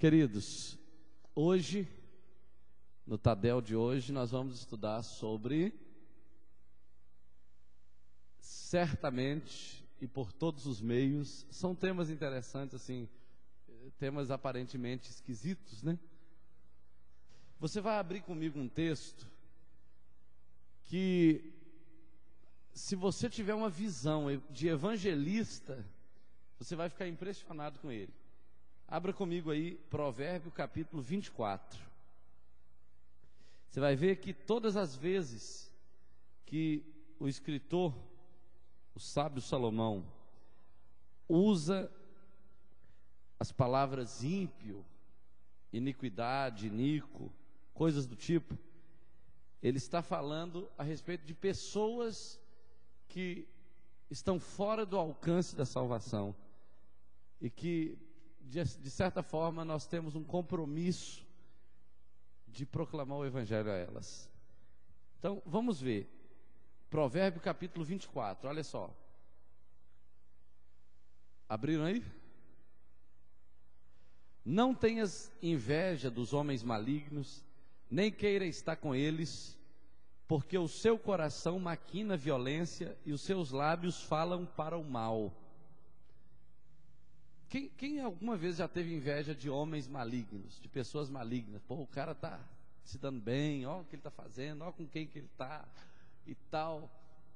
Queridos, hoje, no Tadel de hoje, nós vamos estudar sobre, certamente e por todos os meios, são temas interessantes, assim, temas aparentemente esquisitos, né? Você vai abrir comigo um texto que, se você tiver uma visão de evangelista, você vai ficar impressionado com ele. Abra comigo aí, Provérbio capítulo 24. Você vai ver que todas as vezes que o escritor, o sábio Salomão, usa as palavras ímpio, iniquidade, iníquo, coisas do tipo, ele está falando a respeito de pessoas que estão fora do alcance da salvação e que, de certa forma, nós temos um compromisso de proclamar o evangelho a elas. Então, vamos ver, Provérbio capítulo 24, olha só. Abriram aí? Não tenhas inveja dos homens malignos, nem queira estar com eles, porque o seu coração maquina violência e os seus lábios falam para o mal. Quem alguma vez já teve inveja de homens malignos, de pessoas malignas? Pô, o cara está se dando bem, olha o que ele está fazendo, olha com quem que ele está e tal.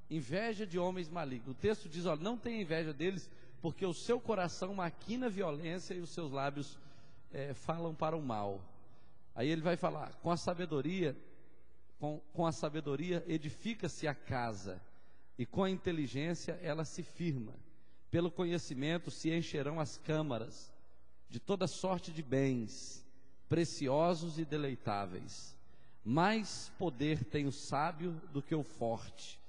Inveja de homens malignos. O texto diz, olha, não tenha inveja deles, porque o seu coração maquina violência e os seus lábios falam para o mal. Aí ele vai falar, com a sabedoria edifica-se a casa, e com a inteligência ela se firma. Pelo conhecimento se encherão as câmaras de toda sorte de bens, preciosos e deleitáveis. Mais poder tem o sábio do que o forte,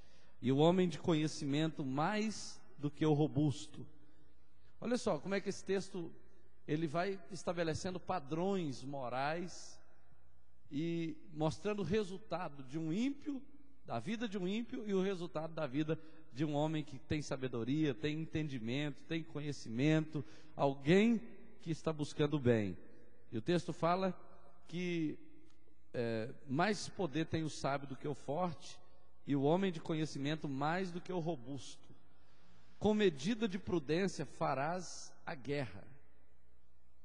e o homem de conhecimento mais do que o robusto. Olha só como é que esse texto, ele vai estabelecendo padrões morais e mostrando o resultado de um ímpio, da vida de um ímpio, e o resultado da vida de um homem que tem sabedoria, tem entendimento, tem conhecimento, alguém que está buscando o bem. E o texto fala que mais poder tem o sábio do que o forte, e o homem de conhecimento mais do que o robusto. Com medida de prudência farás a guerra,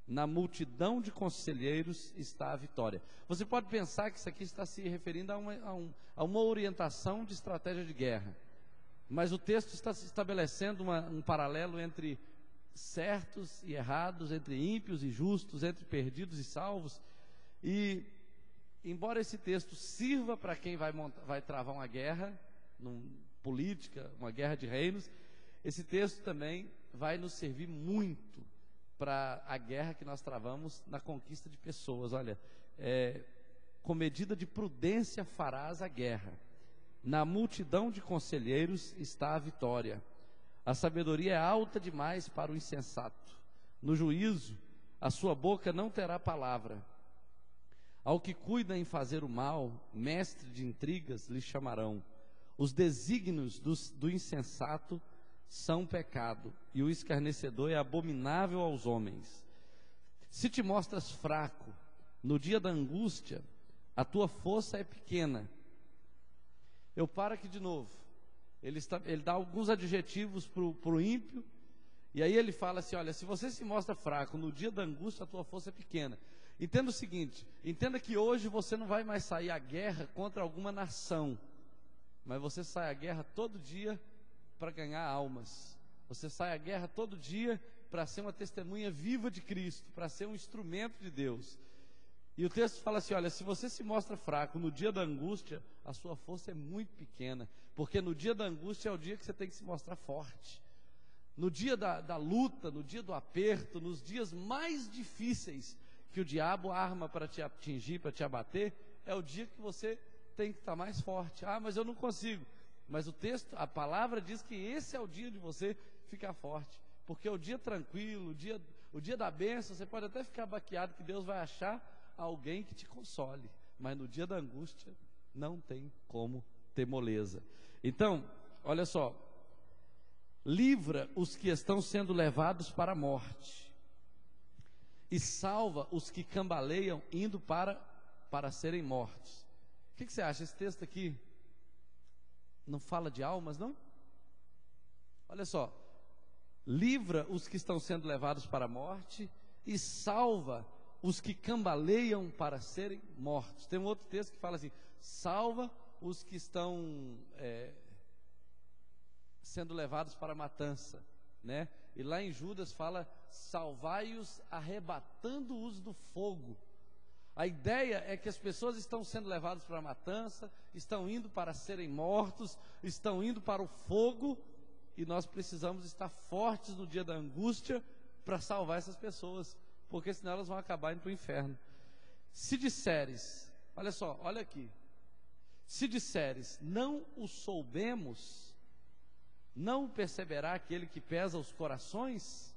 na multidão de conselheiros está a vitória. Você pode pensar que isso aqui está se referindo a uma orientação de estratégia de guerra, mas o texto está estabelecendo um paralelo entre certos e errados, entre ímpios e justos, entre perdidos e salvos. E embora esse texto sirva para quem vai travar uma guerra política, uma guerra de reinos, esse texto também vai nos servir muito para a guerra que nós travamos na conquista de pessoas. Olha, com medida de prudência farás a guerra, na multidão de conselheiros está a vitória. A sabedoria é alta demais para o insensato, no juízo a sua boca não terá palavra. Ao que cuida em fazer o mal, mestre de intrigas lhe chamarão. Os desígnios do insensato são pecado, e o escarnecedor é abominável aos homens. Se te mostras fraco no dia da angústia, a tua força é pequena. Eu paro aqui de novo. Ele dá alguns adjetivos para o ímpio, e aí ele fala assim, olha, se você se mostra fraco no dia da angústia, a tua força é pequena. Entenda o seguinte, entenda que hoje você não vai mais sair à guerra contra alguma nação, mas você sai à guerra todo dia para ganhar almas. Você sai à guerra todo dia para ser uma testemunha viva de Cristo, para ser um instrumento de Deus. E o texto fala assim, olha, se você se mostra fraco no dia da angústia, a sua força é muito pequena, porque no dia da angústia é o dia que você tem que se mostrar forte. No dia da luta, no dia do aperto, nos dias mais difíceis que o diabo arma para te atingir, para te abater, é o dia que você tem que estar mais forte. Ah, mas eu não consigo. Mas o texto, a palavra diz que esse é o dia de você ficar forte, porque o dia tranquilo, o dia da bênção, você pode até ficar baqueado que Deus vai achar alguém que te console, mas no dia da angústia não tem como ter moleza. Então, olha só, livra os que estão sendo levados para a morte, e salva os que cambaleiam indo para serem mortos. O que você acha? Esse texto aqui não fala de almas, não? Olha só, livra os que estão sendo levados para a morte e salva os que cambaleiam para serem mortos. Tem um outro texto que fala assim: salva os que estão sendo levados para a matança, né? E lá em Judas fala: salvai-os arrebatando-os do fogo. A ideia é que as pessoas estão sendo levadas para a matança, estão indo para serem mortos, estão indo para o fogo, e nós precisamos estar fortes no dia da angústia para salvar essas pessoas, porque senão elas vão acabar indo para o inferno. Se disseres, olha só, olha aqui, se disseres, não o soubemos, não perceberá aquele que pesa os corações?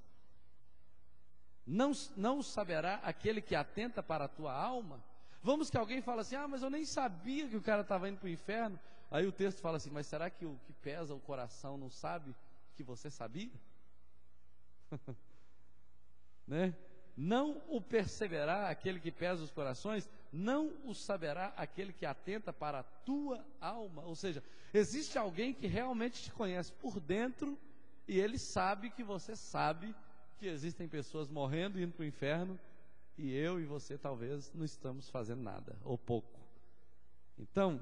Não saberá aquele que atenta para a tua alma? Vamos que alguém fala assim: mas eu nem sabia que o cara estava indo para o inferno. Aí o texto fala assim: mas será que o que pesa o coração não sabe que você sabia? Né? Não o perceberá aquele que pesa os corações, não o saberá aquele que atenta para a tua alma. Ou seja, existe alguém que realmente te conhece por dentro, e ele sabe que você sabe que existem pessoas morrendo e indo para o inferno, e eu e você talvez não estamos fazendo nada, ou pouco. Então,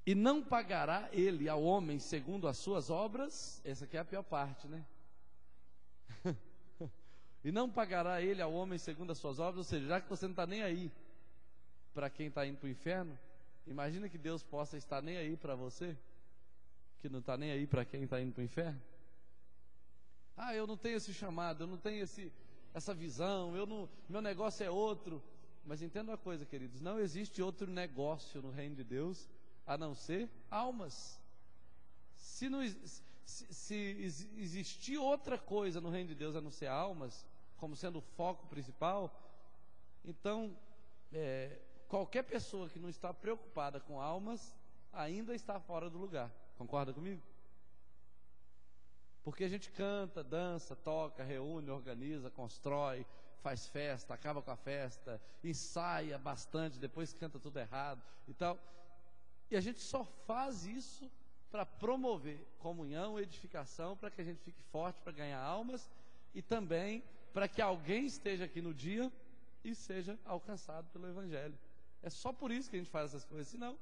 e não pagará ele ao homem segundo as suas obras. Essa aqui é a pior parte, né? E não pagará ele ao homem segundo as suas obras. Ou seja, já que você não está nem aí para quem está indo para o inferno, imagina que Deus possa estar nem aí para você, que não está nem aí para quem está indo para o inferno. Eu não tenho esse chamado, eu não tenho essa visão, meu negócio é outro. Mas entenda uma coisa, queridos: não existe outro negócio no reino de Deus a não ser almas. Se existir outra coisa no reino de Deus a não ser almas, como sendo o foco principal, então qualquer pessoa que não está preocupada com almas ainda está fora do lugar. Concorda comigo? Porque a gente canta, dança, toca, reúne, organiza, constrói, faz festa, acaba com a festa, ensaia bastante, depois canta tudo errado e tal. E a gente só faz isso para promover comunhão, edificação, para que a gente fique forte, para ganhar almas, e também para que alguém esteja aqui no dia e seja alcançado pelo Evangelho. É só por isso que a gente faz essas coisas, senão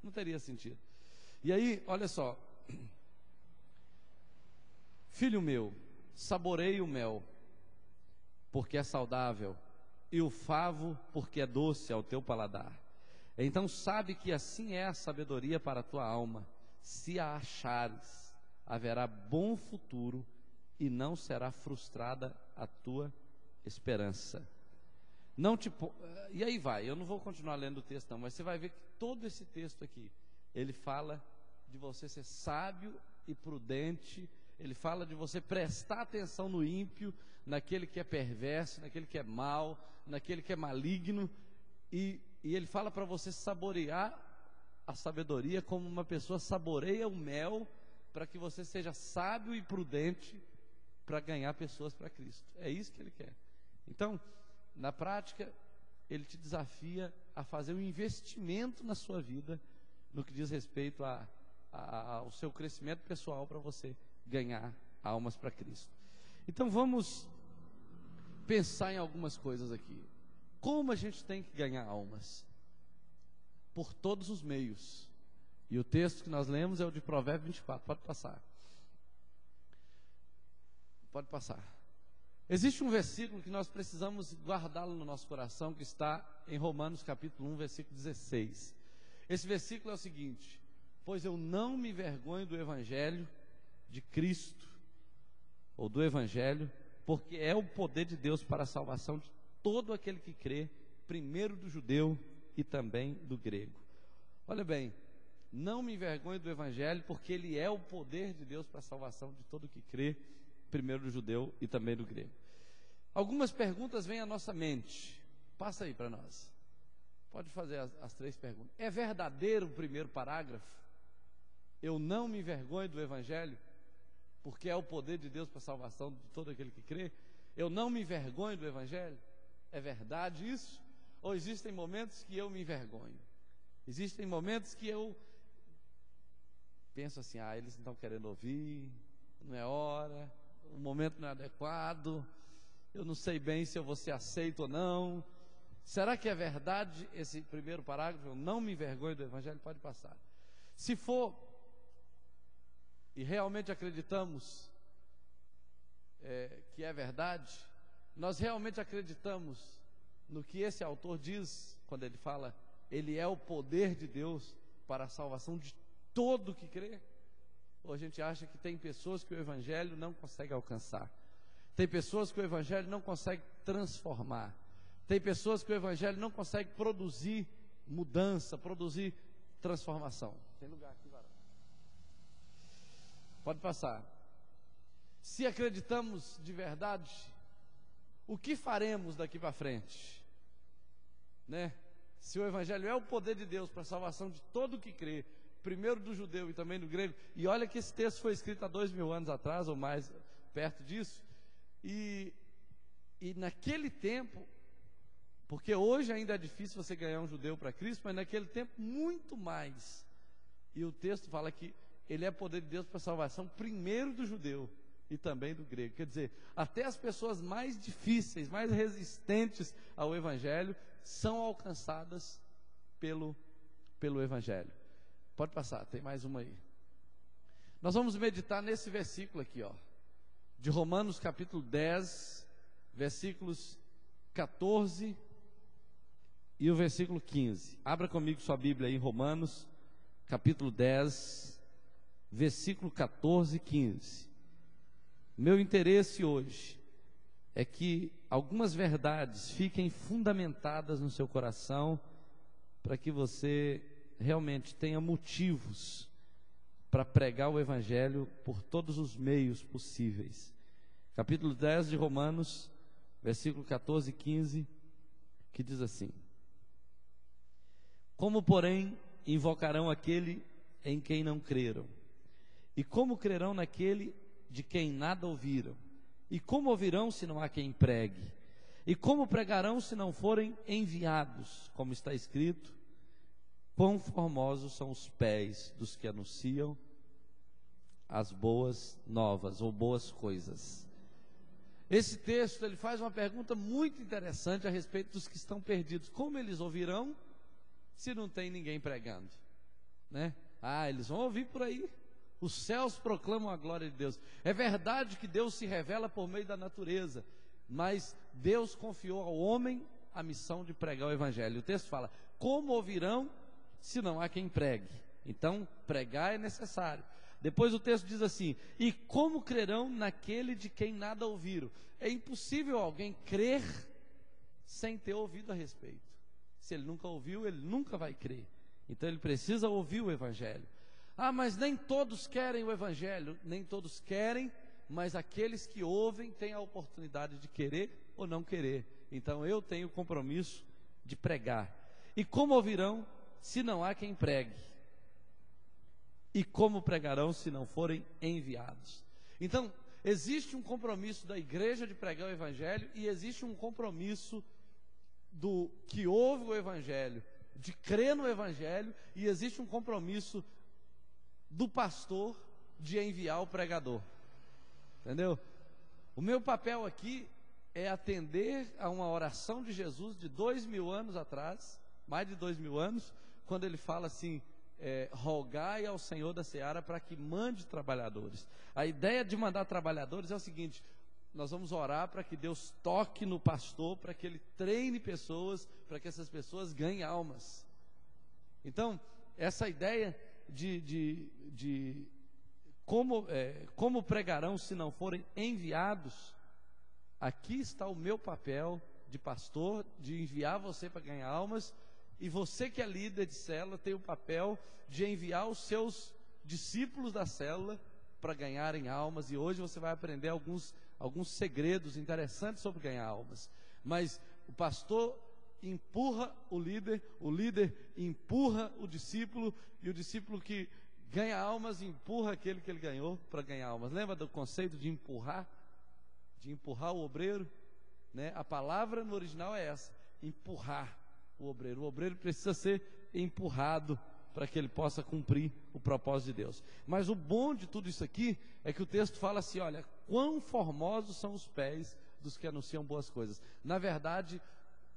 não teria sentido. E aí, olha só: filho meu, saboreie o mel, porque é saudável, e o favo, porque é doce ao teu paladar. Então sabe que assim é a sabedoria para a tua alma. Se a achares, haverá bom futuro, e não será frustrada a tua esperança. E aí vai, eu não vou continuar lendo o texto não, mas você vai ver que todo esse texto aqui, ele fala de você ser sábio e prudente. Ele fala de você prestar atenção no ímpio, naquele que é perverso, naquele que é mau, naquele que é maligno, e ele fala para você saborear a sabedoria como uma pessoa saboreia o mel, para que você seja sábio e prudente para ganhar pessoas para Cristo. É isso que ele quer. Então, na prática, ele te desafia a fazer um investimento na sua vida, no que diz respeito ao seu crescimento pessoal, para você ganhar almas para Cristo. Então vamos pensar em algumas coisas aqui. Como a gente tem que ganhar almas? Por todos os meios. E o texto que nós lemos é o de Provérbios 24. Pode passar. Pode passar. Existe um versículo que nós precisamos guardá-lo no nosso coração, que está em Romanos capítulo 1, versículo 16. Esse versículo é o seguinte: pois eu não me envergonho do Evangelho de Cristo, ou do Evangelho, porque é o poder de Deus para a salvação de todo aquele que crê, primeiro do judeu e também do grego. Olha bem, não me envergonho do Evangelho, porque ele é o poder de Deus para a salvação de todo que crê, primeiro do judeu e também do grego. Algumas perguntas vêm à nossa mente. Passa aí para nós. Pode fazer as três perguntas. É verdadeiro o primeiro parágrafo? Eu não me envergonho do Evangelho, porque é o poder de Deus para a salvação de todo aquele que crê? Eu não me envergonho do Evangelho? É verdade isso? Ou existem momentos que eu me envergonho? Existem momentos que eu penso assim, eles não estão querendo ouvir, não é hora, o momento não é adequado, eu não sei bem se eu vou ser aceito ou não. Será que é verdade esse primeiro parágrafo? Eu não me envergonho do Evangelho? Pode passar. Se for, e realmente acreditamos que é verdade, nós realmente acreditamos no que esse autor diz, quando ele fala, ele é o poder de Deus para a salvação de todo que crê? Ou a gente acha que tem pessoas que o Evangelho não consegue alcançar, tem pessoas que o Evangelho não consegue transformar, tem pessoas que o Evangelho não consegue produzir mudança, produzir transformação? Tem lugar aqui, varão. Pode passar. Se acreditamos de verdade, o que faremos daqui para frente? Né? Se o Evangelho é o poder de Deus para a salvação de todo que crê, primeiro do judeu e também do grego, e olha que esse texto foi escrito há 2000 anos atrás, ou mais perto disso, e naquele tempo, porque hoje ainda é difícil você ganhar um judeu para Cristo, mas naquele tempo muito mais, e o texto fala que ele é poder de Deus para a salvação primeiro do judeu e também do grego. Quer dizer, até as pessoas mais difíceis, mais resistentes ao Evangelho, são alcançadas pelo Evangelho. Pode passar, tem mais uma aí. Nós vamos meditar nesse versículo aqui, de Romanos capítulo 10, versículos 14 e o versículo 15. Abra comigo sua Bíblia aí em Romanos capítulo 10, versículo 14 e 15. Meu interesse hoje é que algumas verdades fiquem fundamentadas no seu coração, para que você realmente tenha motivos para pregar o Evangelho por todos os meios possíveis. Capítulo 10 de Romanos, versículo 14 e 15, que diz assim: como, porém, invocarão aquele em quem não creram? E como crerão naquele de quem nada ouviram? E como ouvirão se não há quem pregue? E como pregarão se não forem enviados? Como está escrito: quão formosos são os pés dos que anunciam as boas novas, ou boas coisas. Esse texto, ele faz uma pergunta muito interessante a respeito dos que estão perdidos. Como eles ouvirão se não tem ninguém pregando? Né? Eles vão ouvir por aí. Os céus proclamam a glória de Deus. É verdade que Deus se revela por meio da natureza, mas Deus confiou ao homem a missão de pregar o Evangelho. O texto fala: como ouvirão se não há quem pregue? Então, pregar é necessário. Depois o texto diz assim: e como crerão naquele de quem nada ouviram? É impossível alguém crer sem ter ouvido a respeito. Se ele nunca ouviu, ele nunca vai crer. Então ele precisa ouvir o Evangelho. Mas nem todos querem o Evangelho. Nem todos querem, mas aqueles que ouvem têm a oportunidade de querer ou não querer. Então eu tenho o compromisso de pregar. E como ouvirão se não há quem pregue? E como pregarão se não forem enviados? Então, existe um compromisso da igreja de pregar o Evangelho, e existe um compromisso do que ouve o Evangelho, de crer no Evangelho, e existe um compromisso do pastor de enviar o pregador. Entendeu? O meu papel aqui é atender a uma oração de Jesus de 2000 anos atrás, mais de 2000 anos, quando ele fala assim: rogai ao Senhor da Seara para que mande trabalhadores. A ideia de mandar trabalhadores é o seguinte: nós vamos orar para que Deus toque no pastor, para que ele treine pessoas, para que essas pessoas ganhem almas. Então, essa ideia de como pregarão se não forem enviados, aqui está o meu papel de pastor, de enviar você para ganhar almas. E você que é líder de célula tem o papel de enviar os seus discípulos da célula para ganharem almas. E hoje você vai aprender alguns segredos interessantes sobre ganhar almas. Mas o pastor empurra o líder empurra o discípulo, e o discípulo que ganha almas empurra aquele que ele ganhou para ganhar almas. Lembra do conceito de empurrar? de empurrar o obreiro, né? A palavra no original é essa, empurrar o obreiro. O obreiro precisa ser empurrado para que ele possa cumprir o propósito de Deus. Mas o bom de tudo isso aqui é que o texto fala assim, olha, quão formosos são os pés dos que anunciam boas coisas. Na verdade,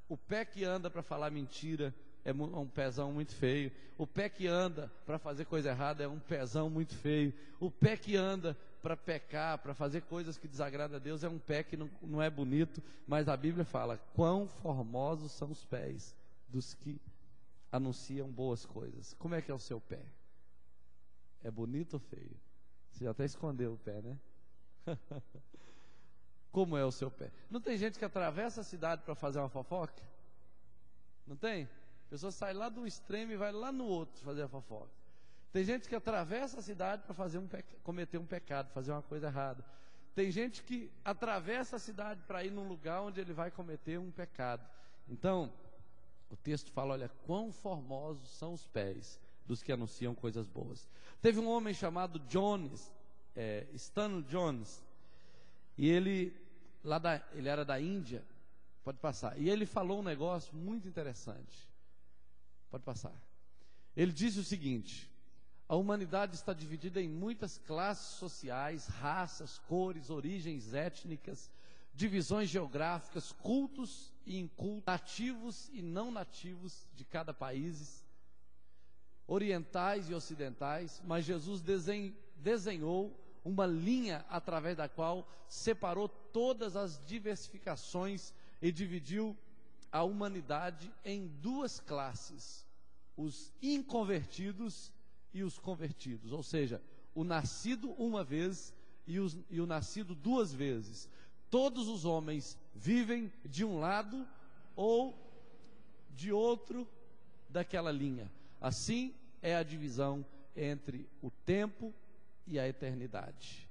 o pé que anda para falar mentira é um pezão muito feio. O pé que anda para fazer coisa errada é um pezão muito feio. O pé que anda para pecar, para fazer coisas que desagradam a Deus, é um pé que não é bonito. Mas a Bíblia fala, quão formosos são os pés dos que anunciam boas coisas. Como é que é o seu pé? É bonito ou feio? Você já até escondeu o pé, né? Como é o seu pé? Não tem gente que atravessa a cidade para fazer uma fofoca? Não tem? A pessoa sai lá de um extremo e vai lá no outro fazer a fofoca. Tem gente que atravessa a cidade para cometer um pecado, fazer uma coisa errada. Tem gente que atravessa a cidade para ir num lugar onde ele vai cometer um pecado. Então, o texto fala, olha, quão formosos são os pés dos que anunciam coisas boas. Teve um homem chamado Stan Jones, e ele era da Índia, pode passar, e ele falou um negócio muito interessante. Pode passar. Ele disse o seguinte: a humanidade está dividida em muitas classes sociais, raças, cores, origens étnicas, divisões geográficas, cultos e incultos, nativos e não nativos de cada país, orientais e ocidentais, mas Jesus desenhou uma linha através da qual separou todas as diversificações e dividiu a humanidade em duas classes: os inconvertidos e os convertidos, ou seja, o nascido uma vez e o nascido duas vezes. Todos os homens vivem de um lado ou de outro daquela linha. Assim é a divisão entre o tempo e a eternidade.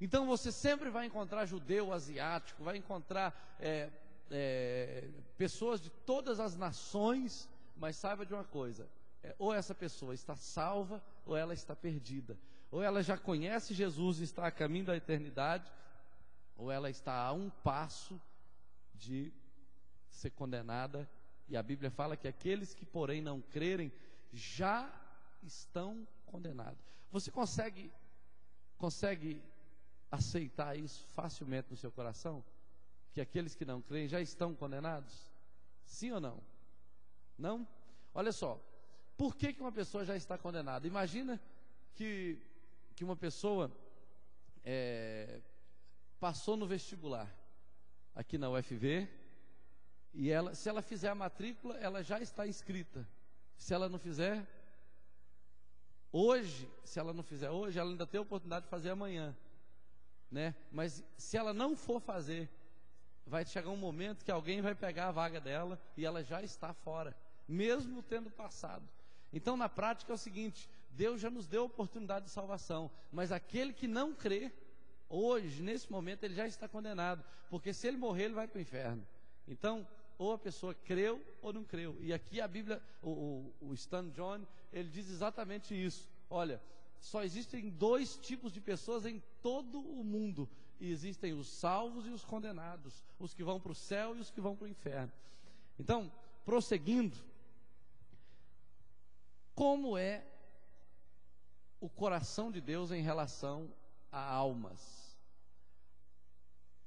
Então você sempre vai encontrar judeu, asiático, vai encontrar pessoas de todas as nações, mas saiba de uma coisa, ou essa pessoa está salva, ou ela está perdida. Ou ela já conhece Jesus e está a caminho da eternidade, ou ela está a um passo de ser condenada. E a Bíblia fala que aqueles que porém não crerem, já estão condenados. Você consegue aceitar isso facilmente no seu coração? Que aqueles que não creem já estão condenados? Sim ou não? Não? Olha só, por que uma pessoa já está condenada? Imagina que uma pessoa passou no vestibular aqui na UFV, e se ela fizer a matrícula, ela já está inscrita. Se ela não fizer hoje, ela ainda tem a oportunidade de fazer amanhã, né? Mas se ela não for fazer, vai chegar um momento que alguém vai pegar a vaga dela e ela já está fora, mesmo tendo passado. Então, na prática é o seguinte: Deus já nos deu a oportunidade de salvação, mas aquele que não crê, hoje, nesse momento, ele já está condenado, porque se ele morrer, ele vai para o inferno. Então, ou a pessoa creu ou não creu. E aqui a Bíblia, o Stan Jones, ele diz exatamente isso. Olha, só existem dois tipos de pessoas em todo o mundo, e existem os salvos e os condenados, os que vão para o céu e os que vão para o inferno. Então, prosseguindo, como é o coração de Deus em relação a almas?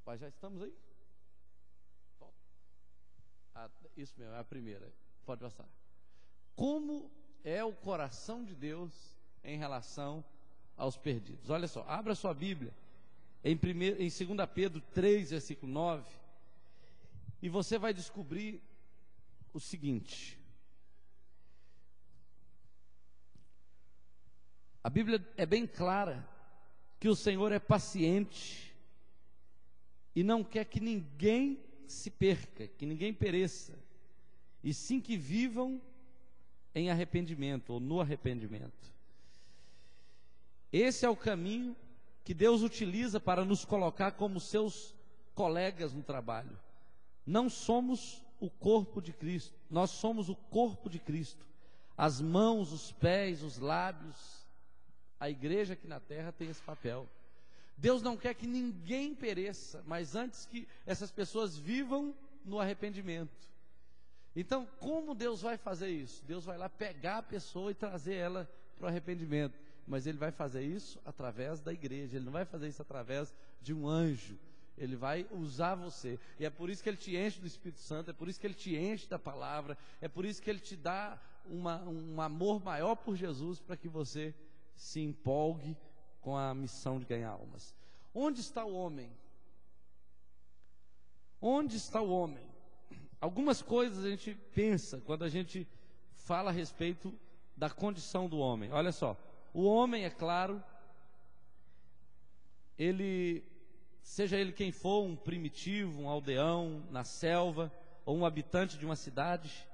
Mas já estamos aí? Isso mesmo, é a primeira. Pode passar. Como é o coração de Deus em relação aos perdidos? Olha só, abra sua Bíblia em 2 Pedro 3, versículo 9, e você vai descobrir o seguinte: a Bíblia é bem clara que o Senhor é paciente e não quer que ninguém se perca, que ninguém pereça, e sim que vivam em arrependimento, ou no arrependimento. Esse é o caminho que Deus utiliza para nos colocar como seus colegas no trabalho. Não somos o corpo de Cristo, nós somos o corpo de Cristo. As mãos, os pés, os lábios. A igreja aqui na terra tem esse papel. Deus não quer que ninguém pereça, mas antes que essas pessoas vivam no arrependimento. Então, como Deus vai fazer isso? Deus vai lá pegar a pessoa e trazer ela para o arrependimento. Mas Ele vai fazer isso através da igreja. Ele não vai fazer isso através de um anjo. Ele vai usar você. E é por isso que Ele te enche do Espírito Santo. É por isso que Ele te enche da palavra. É por isso que Ele te dá um amor maior por Jesus, para que você se empolgue com a missão de ganhar almas. Onde está o homem? Onde está o homem? Algumas coisas a gente pensa quando a gente fala a respeito da condição do homem. Olha só, o homem, é claro, ele, seja ele quem for, um primitivo, um aldeão, na selva, ou um habitante de uma cidade,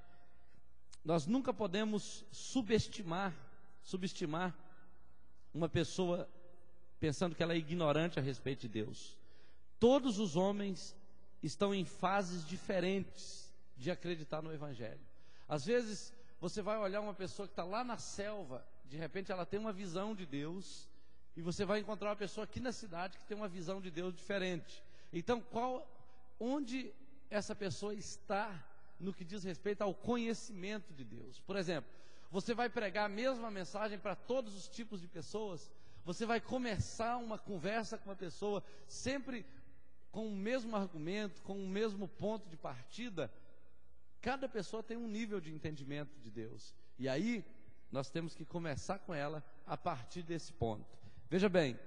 nós nunca podemos subestimar uma pessoa pensando que ela é ignorante a respeito de Deus. Todos os homens estão em fases diferentes de acreditar no Evangelho. Às vezes, você vai olhar uma pessoa que está lá na selva, de repente ela tem uma visão de Deus, e você vai encontrar uma pessoa aqui na cidade que tem uma visão de Deus diferente. Então, onde essa pessoa está no que diz respeito ao conhecimento de Deus? Por exemplo, você vai pregar a mesma mensagem para todos os tipos de pessoas, você vai começar uma conversa com uma pessoa sempre com o mesmo argumento, com o mesmo ponto de partida. Cada pessoa tem um nível de entendimento de Deus, e aí nós temos que conversar com ela a partir desse ponto. Veja bem,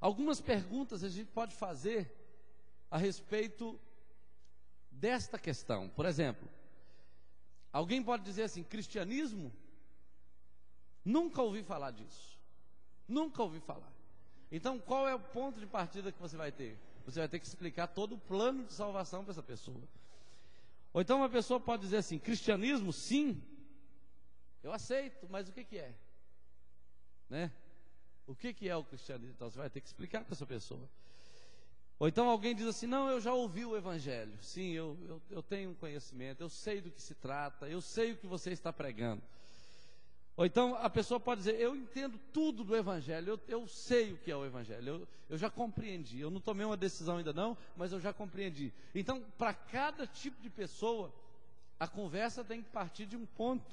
algumas perguntas a gente pode fazer a respeito desta questão. Por exemplo, alguém pode dizer assim: cristianismo? Nunca ouvi falar disso, nunca ouvi falar. Então, qual é o ponto de partida que você vai ter? Você vai ter que explicar todo o plano de salvação para essa pessoa. Ou então uma pessoa pode dizer assim: cristianismo, sim, eu aceito, mas o que é? Né? O que é o cristianismo? Então você vai ter que explicar para essa pessoa. Ou então alguém diz assim: não, eu já ouvi o Evangelho. Sim, eu tenho conhecimento, eu sei do que se trata, eu sei o que você está pregando. Ou então a pessoa pode dizer: eu entendo tudo do Evangelho, eu sei o que é o Evangelho, eu já compreendi. Eu não tomei uma decisão ainda não, mas eu já compreendi. Então, para cada tipo de pessoa, a conversa tem que partir de um ponto,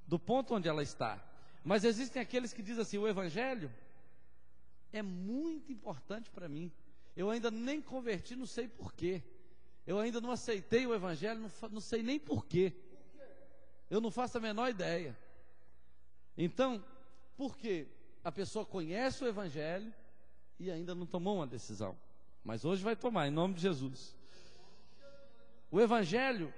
do ponto onde ela está. Mas existem aqueles que dizem assim: o Evangelho é muito importante para mim, eu ainda nem converti, não sei porquê, eu ainda não aceitei o Evangelho, não sei nem porquê, eu não faço a menor ideia. Então, por quê? A pessoa conhece o Evangelho e ainda não tomou uma decisão, mas hoje vai tomar, em nome de Jesus. O Evangelho,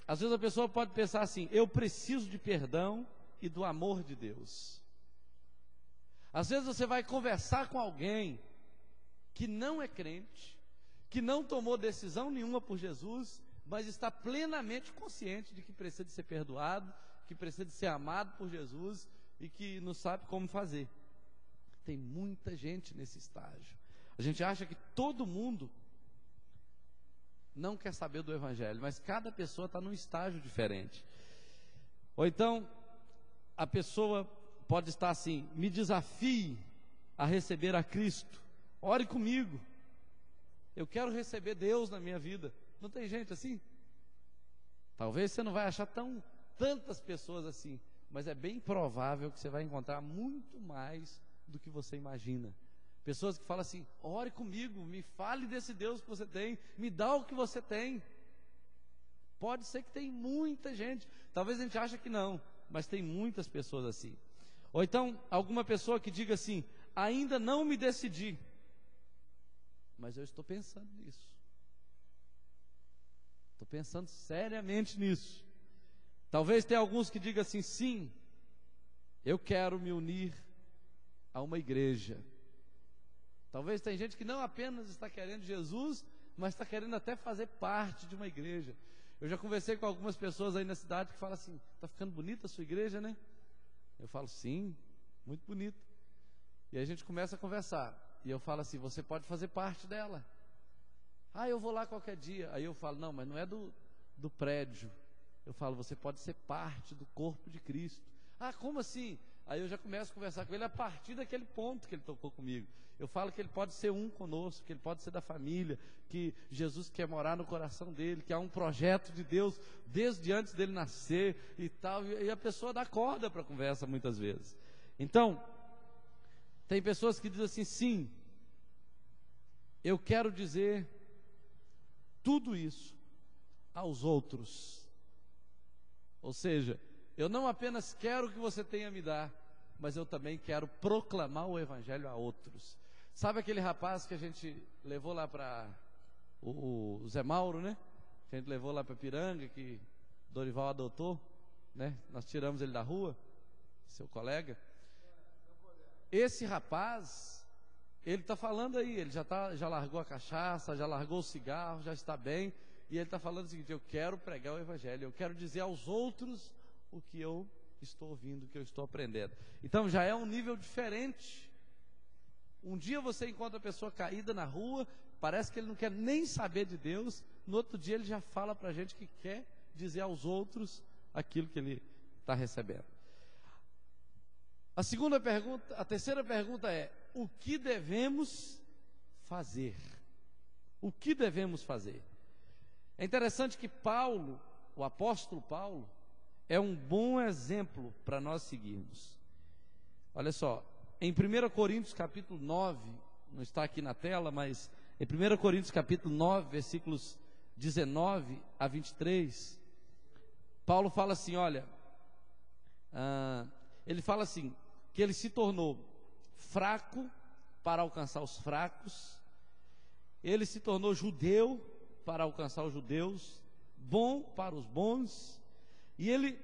às vezes a pessoa pode pensar assim: eu preciso de perdão e do amor de Deus. Às vezes você vai conversar com alguém que não é crente, que não tomou decisão nenhuma por Jesus, mas está plenamente consciente de que precisa de ser perdoado, que precisa de ser amado por Jesus e que não sabe como fazer. Tem muita gente nesse estágio. A gente acha que todo mundo não quer saber do Evangelho, mas cada pessoa está num estágio diferente. Ou então a pessoa pode estar assim: me desafie a receber a Cristo, ore comigo, eu quero receber Deus na minha vida. Não tem gente assim? Talvez você não vai achar tantas pessoas assim, mas é bem provável que você vai encontrar muito mais do que você imagina. Pessoas que falam assim: ore comigo, me fale desse Deus que você tem, me dá o que você tem. Pode ser que tem muita gente, talvez a gente ache que não, mas tem muitas pessoas assim. Ou então alguma pessoa que diga assim: ainda não me decidi, mas eu estou pensando nisso, estou pensando seriamente nisso. Talvez tenha alguns que digam assim: sim, eu quero me unir a uma igreja. Talvez tenha gente que não apenas está querendo Jesus, mas está querendo até fazer parte de uma igreja. Eu já conversei com algumas pessoas aí na cidade que falam assim: está ficando bonita a sua igreja, né? Eu falo: sim, muito bonita. E aí a gente começa a conversar, e eu falo assim: você pode fazer parte dela. Ah, eu vou lá qualquer dia. Aí eu falo: não, mas não é do prédio. Eu falo: você pode ser parte do corpo de Cristo. Ah, como assim? Aí eu já começo a conversar com ele a partir daquele ponto que ele tocou comigo. Eu falo que ele pode ser um conosco, que ele pode ser da família, que Jesus quer morar no coração dele, que há um projeto de Deus desde antes dele nascer e tal, e a pessoa dá corda para a conversa muitas vezes. Então, tem pessoas que dizem assim, sim, eu quero dizer tudo isso aos outros. Ou seja, eu não apenas quero que você tenha a me dar, mas eu também quero proclamar o Evangelho a outros. Sabe aquele rapaz que a gente levou lá para o Zé Mauro, né? Que a gente levou lá para Piranga, que Dorival adotou, né? Nós tiramos ele da rua, seu colega. Esse rapaz, ele está falando aí, ele já largou a cachaça, já largou o cigarro, já está bem, e ele está falando o seguinte: eu quero pregar o Evangelho, eu quero dizer aos outros o que eu estou ouvindo, o que eu estou aprendendo. Então já é um nível diferente. Um dia você encontra a pessoa caída na rua, parece que ele não quer nem saber de Deus, no outro dia ele já fala para a gente que quer dizer aos outros aquilo que ele está recebendo. A terceira pergunta é: o que devemos fazer? O que devemos fazer? É interessante que Paulo, o apóstolo Paulo, é um bom exemplo para nós seguirmos. Olha só, em 1 Coríntios capítulo 9, não está aqui na tela, mas em 1 Coríntios capítulo 9, versículos 19 a 23, Paulo fala assim, olha, ele fala assim, que ele se tornou fraco para alcançar os fracos, ele se tornou judeu para alcançar os judeus, bom para os bons, e ele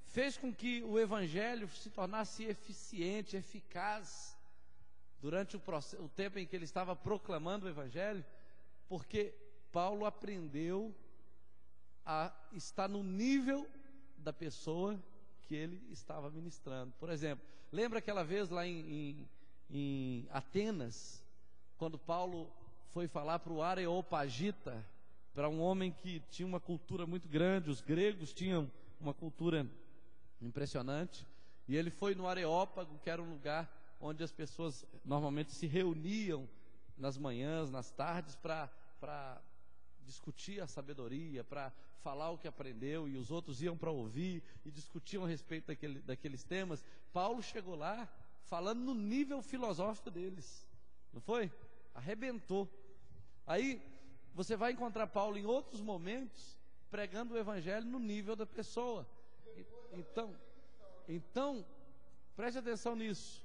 fez com que o Evangelho se tornasse eficiente, eficaz, durante o tempo em que ele estava proclamando o Evangelho, porque Paulo aprendeu a estar no nível da pessoa que ele estava ministrando. Por exemplo, lembra aquela vez lá em Atenas, quando Paulo foi falar para o Areopagita, para um homem que tinha uma cultura muito grande, os gregos tinham uma cultura impressionante, e ele foi no Areópago, que era um lugar onde as pessoas normalmente se reuniam nas manhãs, nas tardes, para discutir a sabedoria, para falar o que aprendeu, e os outros iam para ouvir e discutiam a respeito daqueles temas. Paulo chegou lá falando no nível filosófico deles, não foi? Arrebentou. Aí você vai encontrar Paulo em outros momentos pregando o Evangelho no nível da pessoa. Então preste atenção nisso.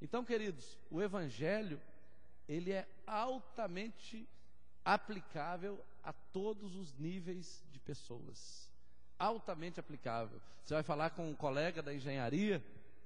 Então, queridos, o Evangelho, ele é altamente aplicável a todos os níveis de pessoas. Altamente aplicável. Você vai falar com um colega da engenharia,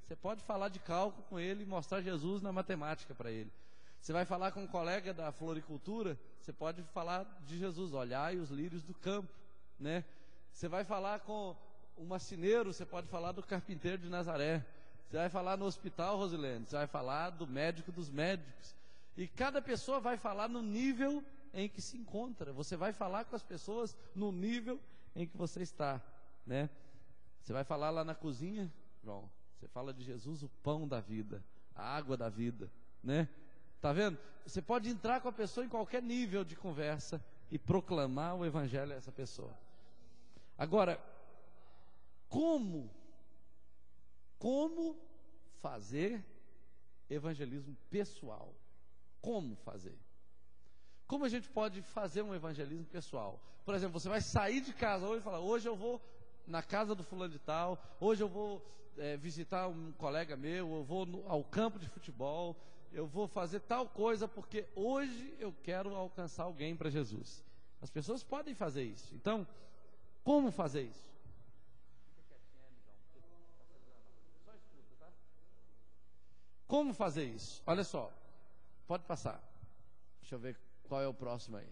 você pode falar de cálculo com ele e mostrar Jesus na matemática para ele. Você vai falar com um colega da floricultura, você pode falar de Jesus, olhai os lírios do campo, né? Você vai falar com um marceneiro, você pode falar do carpinteiro de Nazaré. Você vai falar no hospital, Rosilene, você vai falar do médico dos médicos. E cada pessoa vai falar no nível em que se encontra. Você vai falar com as pessoas no nível em que você está, né? Você vai falar lá na cozinha, João, você fala de Jesus, o pão da vida, a água da vida, né? Tá vendo? Você pode entrar com a pessoa em qualquer nível de conversa e proclamar o Evangelho a essa pessoa. Agora, como fazer evangelismo pessoal? Como fazer? Como a gente pode fazer um evangelismo pessoal? Por exemplo, você vai sair de casa hoje e falar: hoje eu vou na casa do fulano de tal, hoje eu vou visitar um colega meu, eu vou ao campo de futebol, eu vou fazer tal coisa porque hoje eu quero alcançar alguém para Jesus. As pessoas podem fazer isso. Então, como fazer isso? Como fazer isso? Olha só, pode passar. Deixa eu ver qual é o próximo aí.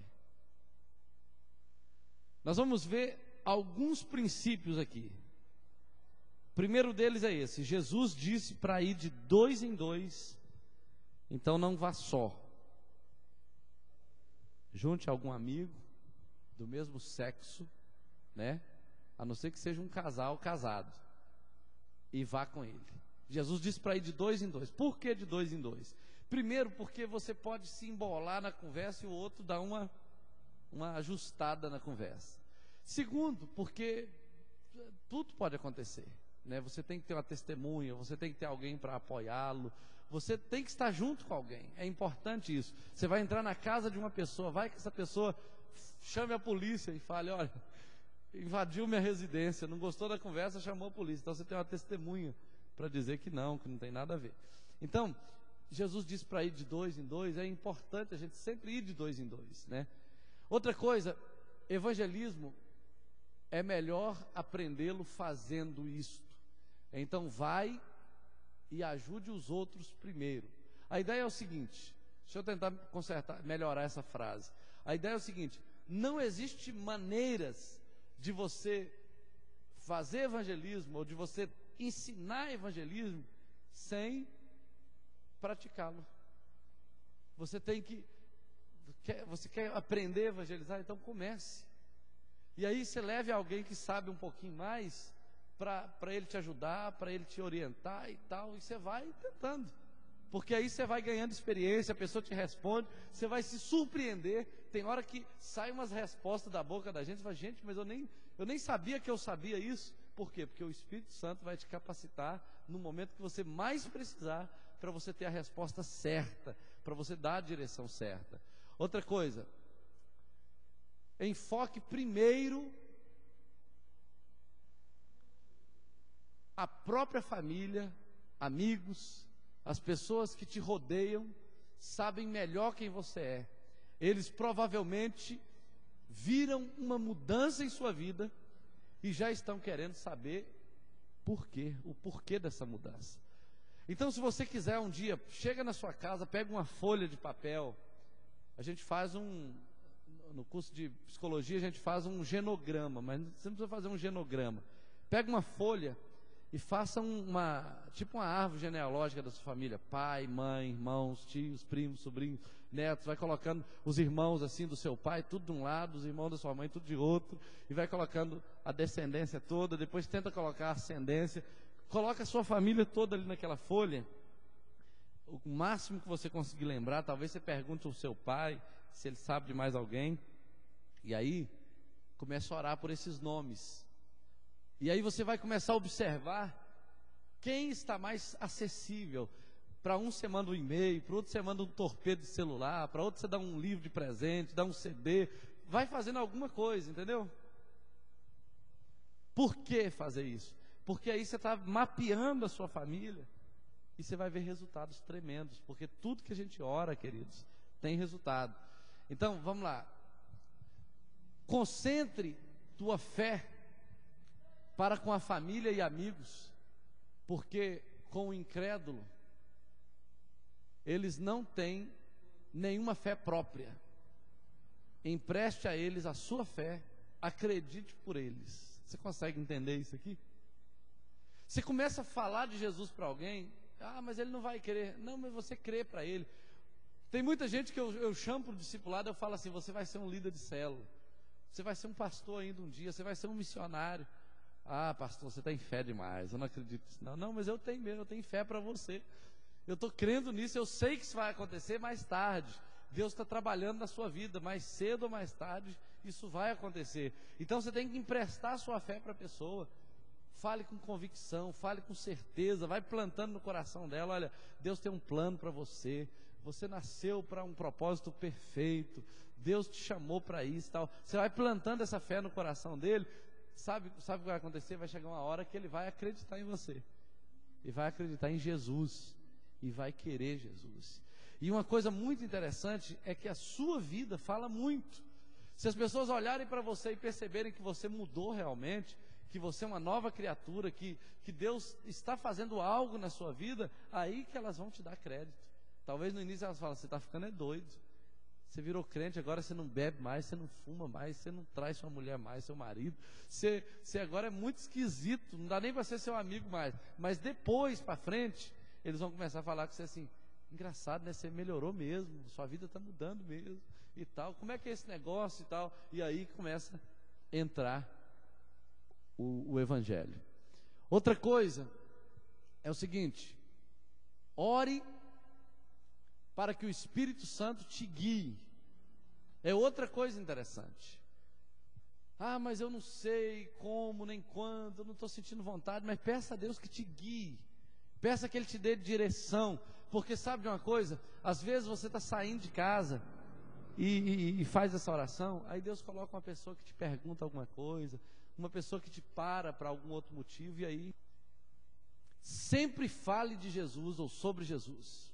Nós vamos ver alguns princípios aqui. O primeiro deles é esse: Jesus disse para ir de 2 em 2, então não vá só. Junte algum amigo do mesmo sexo, né? A não ser que seja um casal casado, e vá com ele. Jesus disse para ir de 2 em 2. Por que de 2 em 2? Primeiro, porque você pode se embolar na conversa e o outro dá uma ajustada na conversa. Segundo, porque tudo pode acontecer, né? Você tem que ter uma testemunha, você tem que ter alguém para apoiá-lo, você tem que estar junto com alguém, é importante isso. Você vai entrar na casa de uma pessoa, vai que essa pessoa chame a polícia e fale: olha, invadiu minha residência, não gostou da conversa, chamou a polícia. Então você tem uma testemunha para dizer que não tem nada a ver. Então, Jesus disse para ir de 2 em 2, é importante a gente sempre ir de 2 em 2, né? Outra coisa, evangelismo é melhor aprendê-lo fazendo isto. Então vai e ajude os outros primeiro. A ideia é o seguinte, deixa eu tentar melhorar essa frase. A ideia é o seguinte: não existe maneiras de você fazer evangelismo ou de você ensinar evangelismo sem praticá-lo. Você quer aprender a evangelizar? Então comece. E aí você leve alguém que sabe um pouquinho mais para ele te ajudar, para ele te orientar e tal, e você vai tentando. Porque aí você vai ganhando experiência, a pessoa te responde, você vai se surpreender. Tem hora que saem umas respostas da boca da gente, você fala: gente, mas eu nem sabia que eu sabia isso. Por quê? Porque o Espírito Santo vai te capacitar no momento que você mais precisar, para você ter a resposta certa, para você dar a direção certa. Outra coisa, enfoque primeiro a própria família, amigos, as pessoas que te rodeiam, sabem melhor quem você é. Eles provavelmente viram uma mudança em sua vida e já estão querendo saber o porquê dessa mudança. Então, se você quiser um dia, chega na sua casa, pega uma folha de papel. A gente faz no curso de psicologia, a gente faz um genograma, mas você não precisa fazer um genograma. Pega uma folha e faça tipo uma árvore genealógica da sua família: pai, mãe, irmãos, tios, primos, sobrinhos, netos. Vai colocando os irmãos assim do seu pai, tudo de um lado, os irmãos da sua mãe, tudo de outro, e vai colocando a descendência toda. Depois tenta colocar a ascendência. Coloca a sua família toda ali naquela folha. O máximo que você conseguir lembrar, talvez você pergunte ao seu pai se ele sabe de mais alguém. E aí, começa a orar por esses nomes. E aí você vai começar a observar quem está mais acessível. Para um você manda um e-mail, para outro você manda um torpedo de celular, para outro você dá um livro de presente, dá um CD. Vai fazendo alguma coisa, entendeu? Por que fazer isso? Porque aí você está mapeando a sua família e você vai ver resultados tremendos. Porque tudo que a gente ora, queridos, tem resultado. Então, vamos lá. Concentre tua fé para com a família e amigos, porque com o incrédulo, eles não têm nenhuma fé própria. Empreste a eles a sua fé, acredite por eles. Você consegue entender isso aqui? Você começa a falar de Jesus para alguém: ah, mas ele não vai querer. Não, mas você crê para ele. Tem muita gente que eu chamo para o discipulado, eu falo assim: você vai ser um líder de célula, você vai ser um pastor ainda um dia, você vai ser um missionário. Ah, pastor, você tem fé demais, eu não acredito nisso. Não, mas eu tenho mesmo, eu tenho fé para você. Eu estou crendo nisso, eu sei que isso vai acontecer mais tarde. Deus está trabalhando na sua vida, mais cedo ou mais tarde, isso vai acontecer. Então você tem que emprestar a sua fé para a pessoa. Fale com convicção, fale com certeza, vai plantando no coração dela: olha, Deus tem um plano para você, você nasceu para um propósito perfeito, Deus te chamou para isso e tal. Você vai plantando essa fé no coração dele. Sabe o que vai acontecer? Vai chegar uma hora que ele vai acreditar em você, e vai acreditar em Jesus, e vai querer Jesus. E uma coisa muito interessante é que a sua vida fala muito. Se as pessoas olharem para você e perceberem que você mudou realmente, que você é uma nova criatura, que Deus está fazendo algo na sua vida, aí que elas vão te dar crédito. Talvez no início elas falem: você está ficando doido, você virou crente, agora você não bebe mais, você não fuma mais, você não traz sua mulher mais, seu marido, você agora é muito esquisito, não dá nem para ser seu amigo mais. Mas depois, para frente, eles vão começar a falar com você assim: engraçado, né? Você melhorou mesmo, sua vida está mudando mesmo e tal, como é que é esse negócio e tal. E aí começa a entrar o evangelho. Outra coisa, é o seguinte: ore para que o Espírito Santo te guie. É outra coisa interessante. Ah, mas eu não sei como, nem quando, eu não estou sentindo vontade. Mas peça a Deus que te guie. Peça que Ele te dê direção. Porque sabe de uma coisa? Às vezes você está saindo de casa e faz essa oração. Aí Deus coloca uma pessoa que te pergunta alguma coisa, uma pessoa que te para algum outro motivo. E aí, sempre fale de Jesus ou sobre Jesus.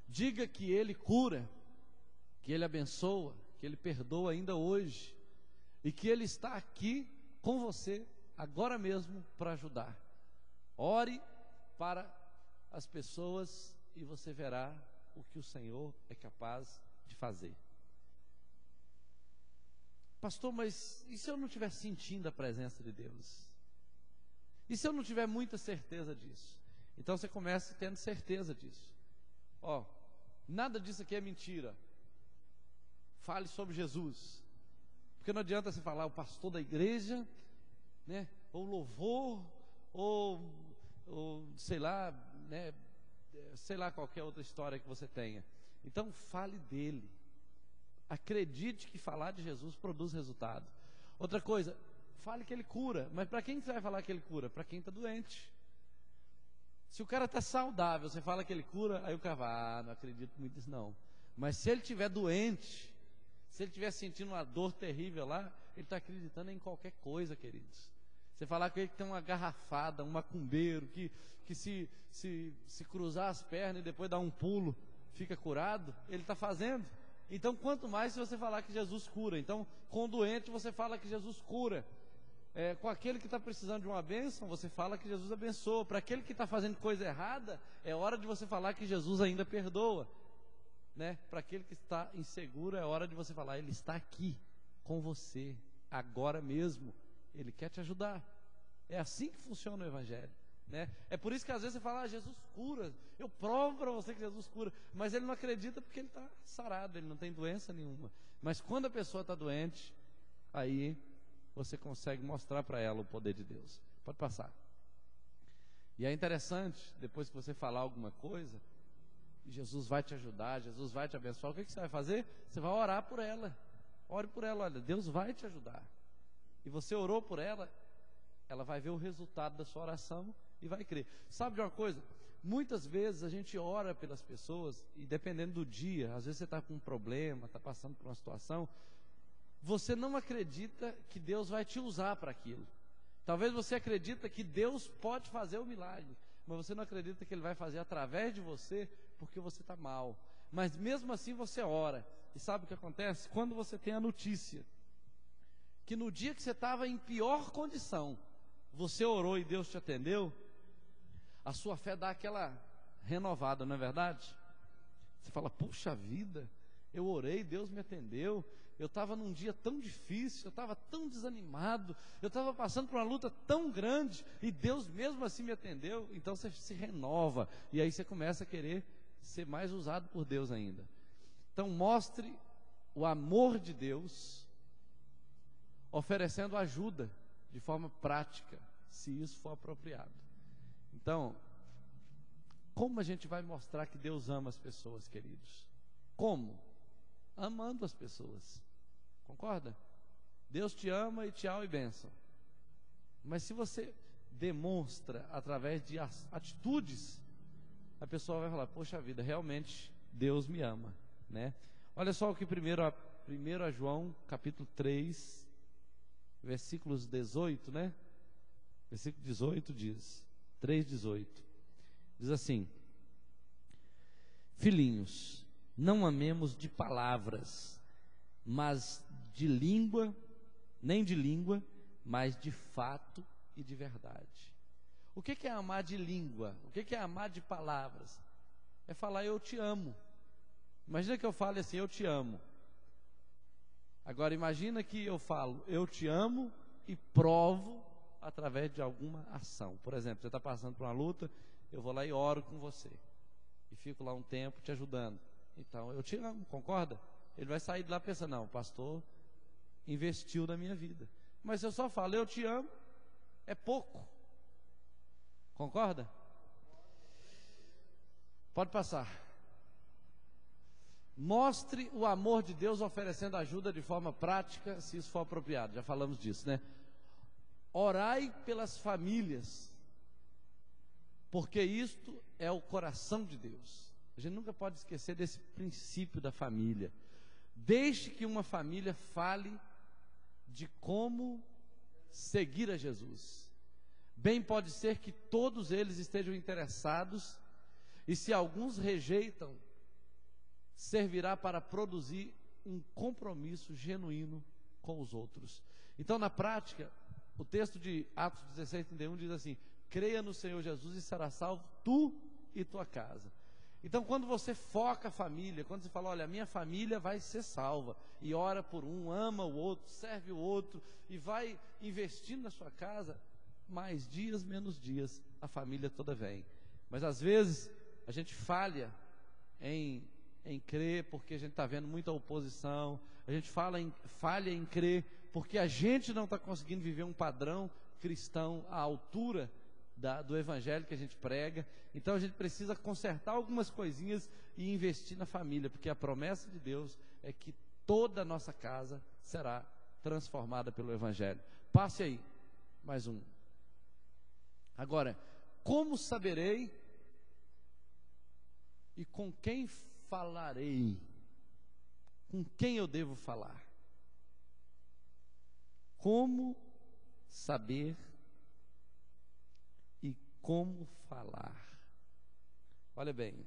Diga que Ele cura, que Ele abençoa, que Ele perdoa ainda hoje, e que Ele está aqui com você, agora mesmo, para ajudar. Ore para as pessoas e você verá o que o Senhor é capaz de fazer. Pastor, mas e se eu não estiver sentindo a presença de Deus? E se eu não tiver muita certeza disso? Então você começa tendo certeza disso. Nada disso aqui é mentira. Fale sobre Jesus. Porque não adianta você falar o pastor da igreja, né? Ou louvor, ou sei lá, né? Sei lá qualquer outra história que você tenha. Então fale dele. Acredite que falar de Jesus produz resultado. Outra coisa, fale que ele cura. Mas para quem você vai falar que ele cura? Para quem está doente. Se o cara está saudável, você fala que ele cura, aí o cara vai, não acredito muito nisso não. Mas se ele estiver doente, se ele estiver sentindo uma dor terrível lá, ele está acreditando em qualquer coisa, queridos. Você falar que ele tem uma garrafada, um macumbeiro, que se cruzar as pernas e depois dar um pulo, fica curado, ele está fazendo. Então quanto mais se você falar que Jesus cura. Então com o doente você fala que Jesus cura. Com aquele que está precisando de uma bênção, você fala que Jesus abençoa. Para aquele que está fazendo coisa errada, é hora de você falar que Jesus ainda perdoa, né? Para aquele que está inseguro, é hora de você falar: Ele está aqui com você, agora mesmo, Ele quer te ajudar. É assim que funciona o Evangelho, né? É por isso que às vezes você fala: Jesus cura, eu provo para você que Jesus cura, mas ele não acredita porque ele está sarado, ele não tem doença nenhuma. Mas quando a pessoa está doente, aí você consegue mostrar para ela o poder de Deus. Pode passar. E é interessante, depois que você falar alguma coisa, Jesus vai te ajudar, Jesus vai te abençoar, o que você vai fazer? Você vai orar por ela. Ore por ela, olha, Deus vai te ajudar. E você orou por ela, ela vai ver o resultado da sua oração e vai crer. Sabe de uma coisa? Muitas vezes a gente ora pelas pessoas, e dependendo do dia, às vezes você está com um problema, está passando por uma situação, você não acredita que Deus vai te usar para aquilo. Talvez você acredita que Deus pode fazer o milagre, mas você não acredita que Ele vai fazer através de você, porque você está mal. Mas mesmo assim você ora. E sabe o que acontece? Quando você tem a notícia que no dia que você estava em pior condição, você orou e Deus te atendeu, a sua fé dá aquela renovada, não é verdade? Você fala: puxa vida, eu orei, Deus me atendeu. Eu estava num dia tão difícil, eu estava tão desanimado, eu estava passando por uma luta tão grande, e Deus mesmo assim me atendeu. Então você se renova, e aí você começa a querer ser mais usado por Deus ainda. Então mostre o amor de Deus, oferecendo ajuda de forma prática, se isso for apropriado. Então, como a gente vai mostrar que Deus ama as pessoas, queridos? Como? Amando as pessoas. Concorda? Deus te ama e tchau e bênção. Mas se você demonstra através de atitudes, a pessoa vai falar: poxa vida, realmente Deus me ama, né? Olha só o que 1 João capítulo 3, versículos 18, né? Versículo 18 diz, 3,18, diz assim: filhinhos, não amemos de palavras, mas de língua, nem de língua, mas de fato e de verdade. O que é amar de língua? O que é amar de palavras? É falar: eu te amo. Imagina que eu fale assim: eu te amo. Agora imagina que eu falo: eu te amo, e provo através de alguma ação. Por exemplo, você está passando por uma luta, eu vou lá e oro com você, e fico lá um tempo te ajudando. Então eu te amo, concorda? Ele vai sair de lá pensando: não, o pastor investiu na minha vida. Mas se eu só falo: eu te amo, é pouco. Concorda? Pode passar. Mostre o amor de Deus oferecendo ajuda de forma prática, se isso for apropriado. Já falamos disso, né? Orai pelas famílias, porque isto é o coração de Deus. A gente nunca pode esquecer desse princípio da família. Deixe que uma família fale de como seguir a Jesus. Bem pode ser que todos eles estejam interessados, e se alguns rejeitam, servirá para produzir um compromisso genuíno com os outros. Então, na prática, o texto de Atos 16:31 diz assim: creia no Senhor Jesus e será salvo tu e tua casa. Então, quando você foca a família, quando você fala, olha, a minha família vai ser salva, e ora por um, ama o outro, serve o outro, e vai investindo na sua casa, mais dias, menos dias, a família toda vem. Mas às vezes, a gente falha em crer, porque a gente está vendo muita oposição, a gente falha em crer, porque a gente não está conseguindo viver um padrão cristão à altura do evangelho que a gente prega. Então a gente precisa consertar algumas coisinhas e investir na família, porque a promessa de Deus é que toda a nossa casa será transformada pelo evangelho. Passe aí, mais um. Agora, como saberei e com quem falarei? Com quem eu devo falar? Como saber e como falar? Olha bem,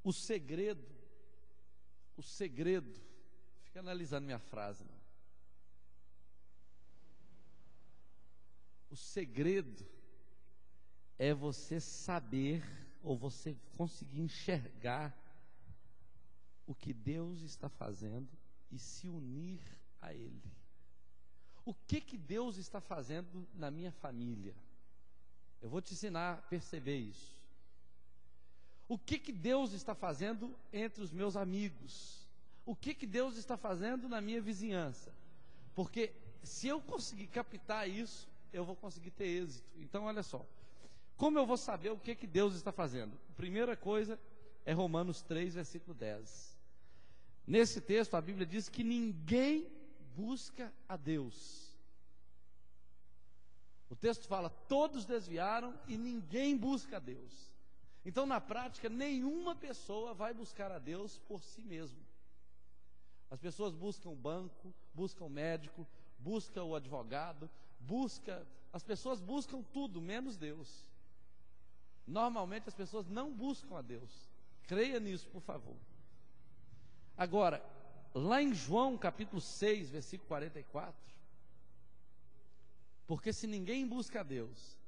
o segredo, fica analisando minha frase, não. O segredo é você saber, ou você conseguir enxergar o que Deus está fazendo e se unir a Ele. O que Deus está fazendo na minha família? Eu vou te ensinar a perceber isso. O que Deus está fazendo entre os meus amigos? O que Deus está fazendo na minha vizinhança? Porque se eu conseguir captar isso, eu vou conseguir ter êxito. Então olha só, como eu vou saber o que Deus está fazendo? A primeira coisa é Romanos 3, versículo 10. Nesse texto a Bíblia diz que ninguém busca a Deus. O texto fala, todos desviaram e ninguém busca a Deus. Então na prática, nenhuma pessoa vai buscar a Deus por si mesmo. As pessoas buscam o banco, buscam o médico, buscam o advogado, as pessoas buscam tudo, menos Deus. Normalmente as pessoas não buscam a Deus. Creia nisso, por favor. Agora, lá em João capítulo 6, versículo 44, porque se ninguém busca a Deus,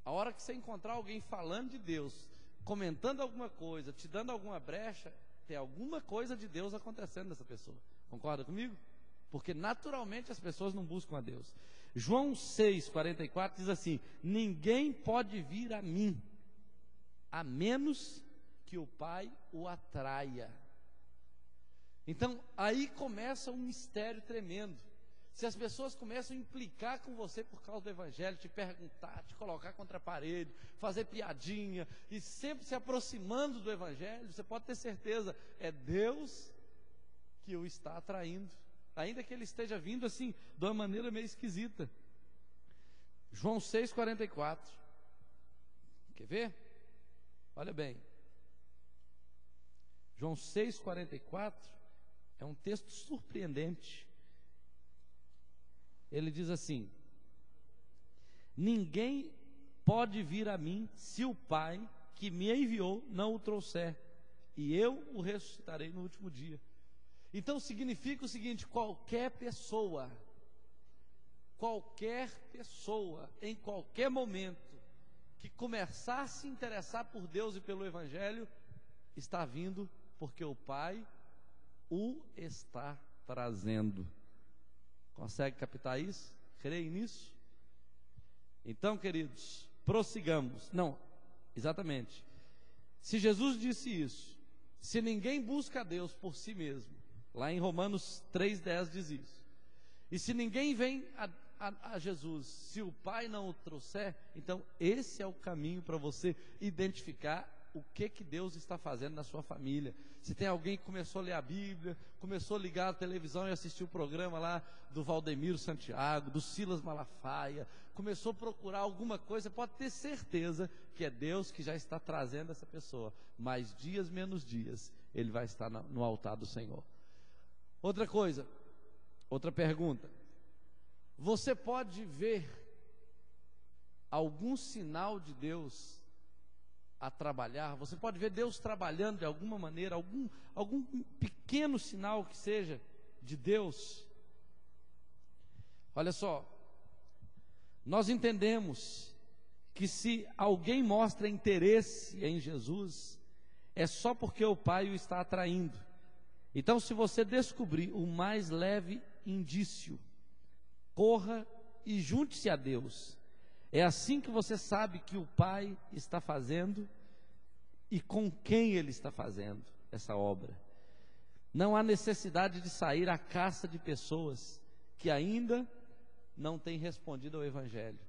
a hora que você encontrar alguém falando de Deus, comentando alguma coisa, te dando alguma brecha, tem alguma coisa de Deus acontecendo nessa pessoa. Concorda comigo? Porque naturalmente as pessoas não buscam a Deus. João 6, 44 diz assim: ninguém pode vir a mim, a menos que o Pai o atraia. Então aí começa um mistério tremendo. Se as pessoas começam a implicar com você por causa do evangelho, te perguntar, te colocar contra a parede, fazer piadinha, e sempre se aproximando do evangelho, você pode ter certeza, é Deus que o está atraindo, ainda que ele esteja vindo assim, de uma maneira meio esquisita. João 6, 44. Quer ver? Olha bem. João 6, 44 é um texto surpreendente. Ele diz assim: ninguém pode vir a mim se o Pai que me enviou não o trouxer, e eu o ressuscitarei no último dia. Então significa o seguinte: qualquer pessoa, em qualquer momento, que começar a se interessar por Deus e pelo Evangelho, está vindo porque o Pai o está trazendo. Consegue captar isso? Creem nisso? Então, queridos, prossigamos. Não, exatamente. Se Jesus disse isso, se ninguém busca a Deus por si mesmo, lá em Romanos 3,10 diz isso. E se ninguém vem a Jesus, se o Pai não o trouxer, então esse é o caminho para você identificar o que Deus está fazendo na sua família. Se tem alguém que começou a ler a Bíblia, começou a ligar a televisão e assistir o programa lá do Valdemiro Santiago, do Silas Malafaia, começou a procurar alguma coisa, pode ter certeza que é Deus que já está trazendo essa pessoa. Mais dias, menos dias, ele vai estar no altar do Senhor. Outra coisa, outra pergunta. Você pode ver algum sinal de Deus a trabalhar? Você pode ver Deus trabalhando de alguma maneira, algum pequeno sinal que seja de Deus? Olha só, nós entendemos que se alguém mostra interesse em Jesus, é só porque o Pai o está atraindo. Então, se você descobrir o mais leve indício, corra e junte-se a Deus. É assim que você sabe que o Pai está fazendo e com quem Ele está fazendo essa obra. Não há necessidade de sair à caça de pessoas que ainda não têm respondido ao Evangelho.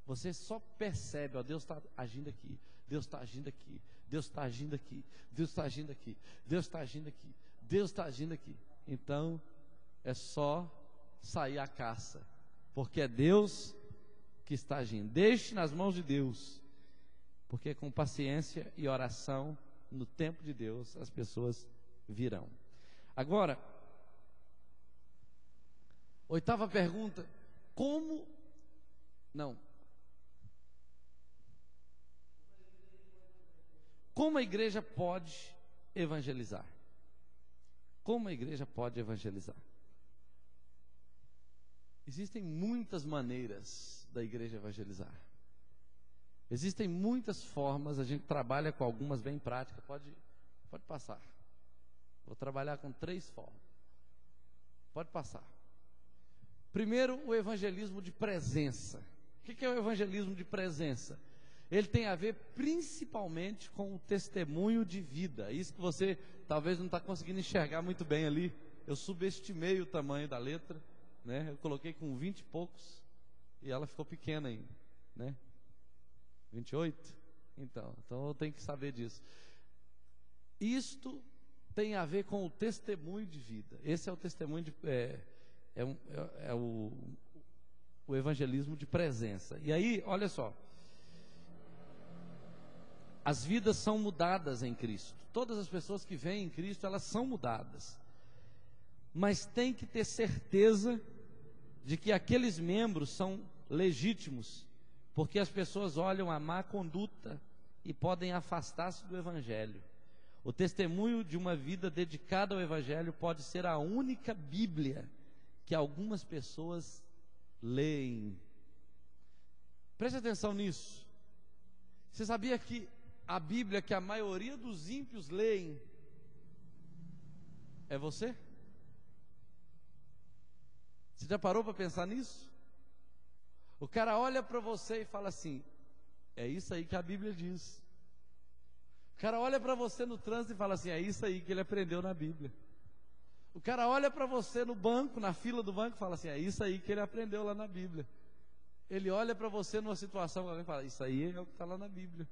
Você só percebe, ó, Deus está agindo aqui, Deus está agindo aqui, Deus está agindo aqui, Deus está agindo aqui, Deus está agindo aqui, Deus está agindo aqui. Então, é só sair à caça, porque é Deus que está agindo. Deixe nas mãos de Deus, porque com paciência e oração, no tempo de Deus, as pessoas virão. Agora, oitava pergunta: como a igreja pode evangelizar? Como a igreja pode evangelizar? Existem muitas maneiras da igreja evangelizar. Existem muitas formas, a gente trabalha com algumas bem práticas. Pode passar. Vou trabalhar com 3 formas. Pode passar. Primeiro, o evangelismo de presença. O que é o evangelismo de presença? Ele tem a ver principalmente com o testemunho de vida. Isso que você talvez não está conseguindo enxergar muito bem ali. Eu subestimei o tamanho da letra, né? Eu coloquei com 20 e poucos e ela ficou pequena ainda, né? 28? Então eu tenho que saber disso. Isto tem a ver com o testemunho de vida. Esse é o testemunho de o evangelismo de presença. E aí, olha só, as vidas são mudadas em Cristo. Todas as pessoas que vêm em Cristo, elas são mudadas. Mas tem que ter certeza de que aqueles membros são legítimos, porque as pessoas olham a má conduta e podem afastar-se do Evangelho. O testemunho de uma vida dedicada ao Evangelho pode ser a única Bíblia que algumas pessoas leem. Preste atenção nisso. Você sabia que a Bíblia que a maioria dos ímpios leem é você? Você já parou para pensar nisso? O cara olha para você e fala assim: é isso aí que a Bíblia diz. O cara olha para você no trânsito e fala assim: é isso aí que ele aprendeu na Bíblia. O cara olha para você no banco, na fila do banco, e fala assim: é isso aí que ele aprendeu lá na Bíblia. Ele olha para você numa situação e fala: isso aí é o que está lá na Bíblia.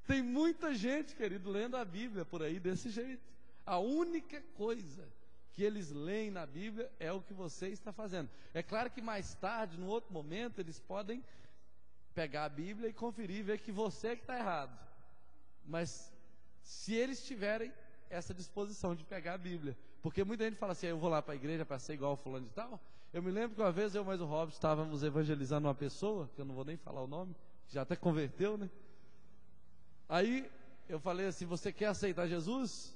Tem muita gente, querido, lendo a Bíblia por aí desse jeito. A única coisa que eles leem na Bíblia é o que você está fazendo. É claro que mais tarde, num outro momento, eles podem pegar a Bíblia e conferir e ver que você é que está errado. Mas se eles tiverem essa disposição de pegar a Bíblia, porque muita gente fala assim: eu vou lá para a igreja para ser igual ao fulano de tal. Eu me lembro que uma vez eu mais o Robson estávamos evangelizando uma pessoa, que eu não vou nem falar o nome, que já até converteu, né? Aí eu falei assim: você quer aceitar Jesus?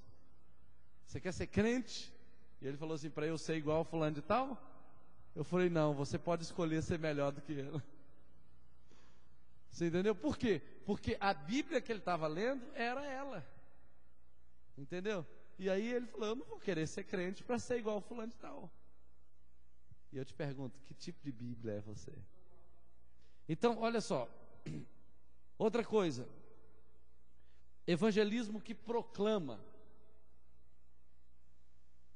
Você quer ser crente? E ele falou assim: para eu ser igual ao fulano de tal? Eu falei: não, você pode escolher ser melhor do que ele. Você entendeu? Por quê? Porque a Bíblia que ele estava lendo era ela. Entendeu? E aí ele falou: eu não vou querer ser crente para ser igual ao fulano de tal. E eu te pergunto: que tipo de Bíblia é você? Então, olha só. Outra coisa. Evangelismo que proclama.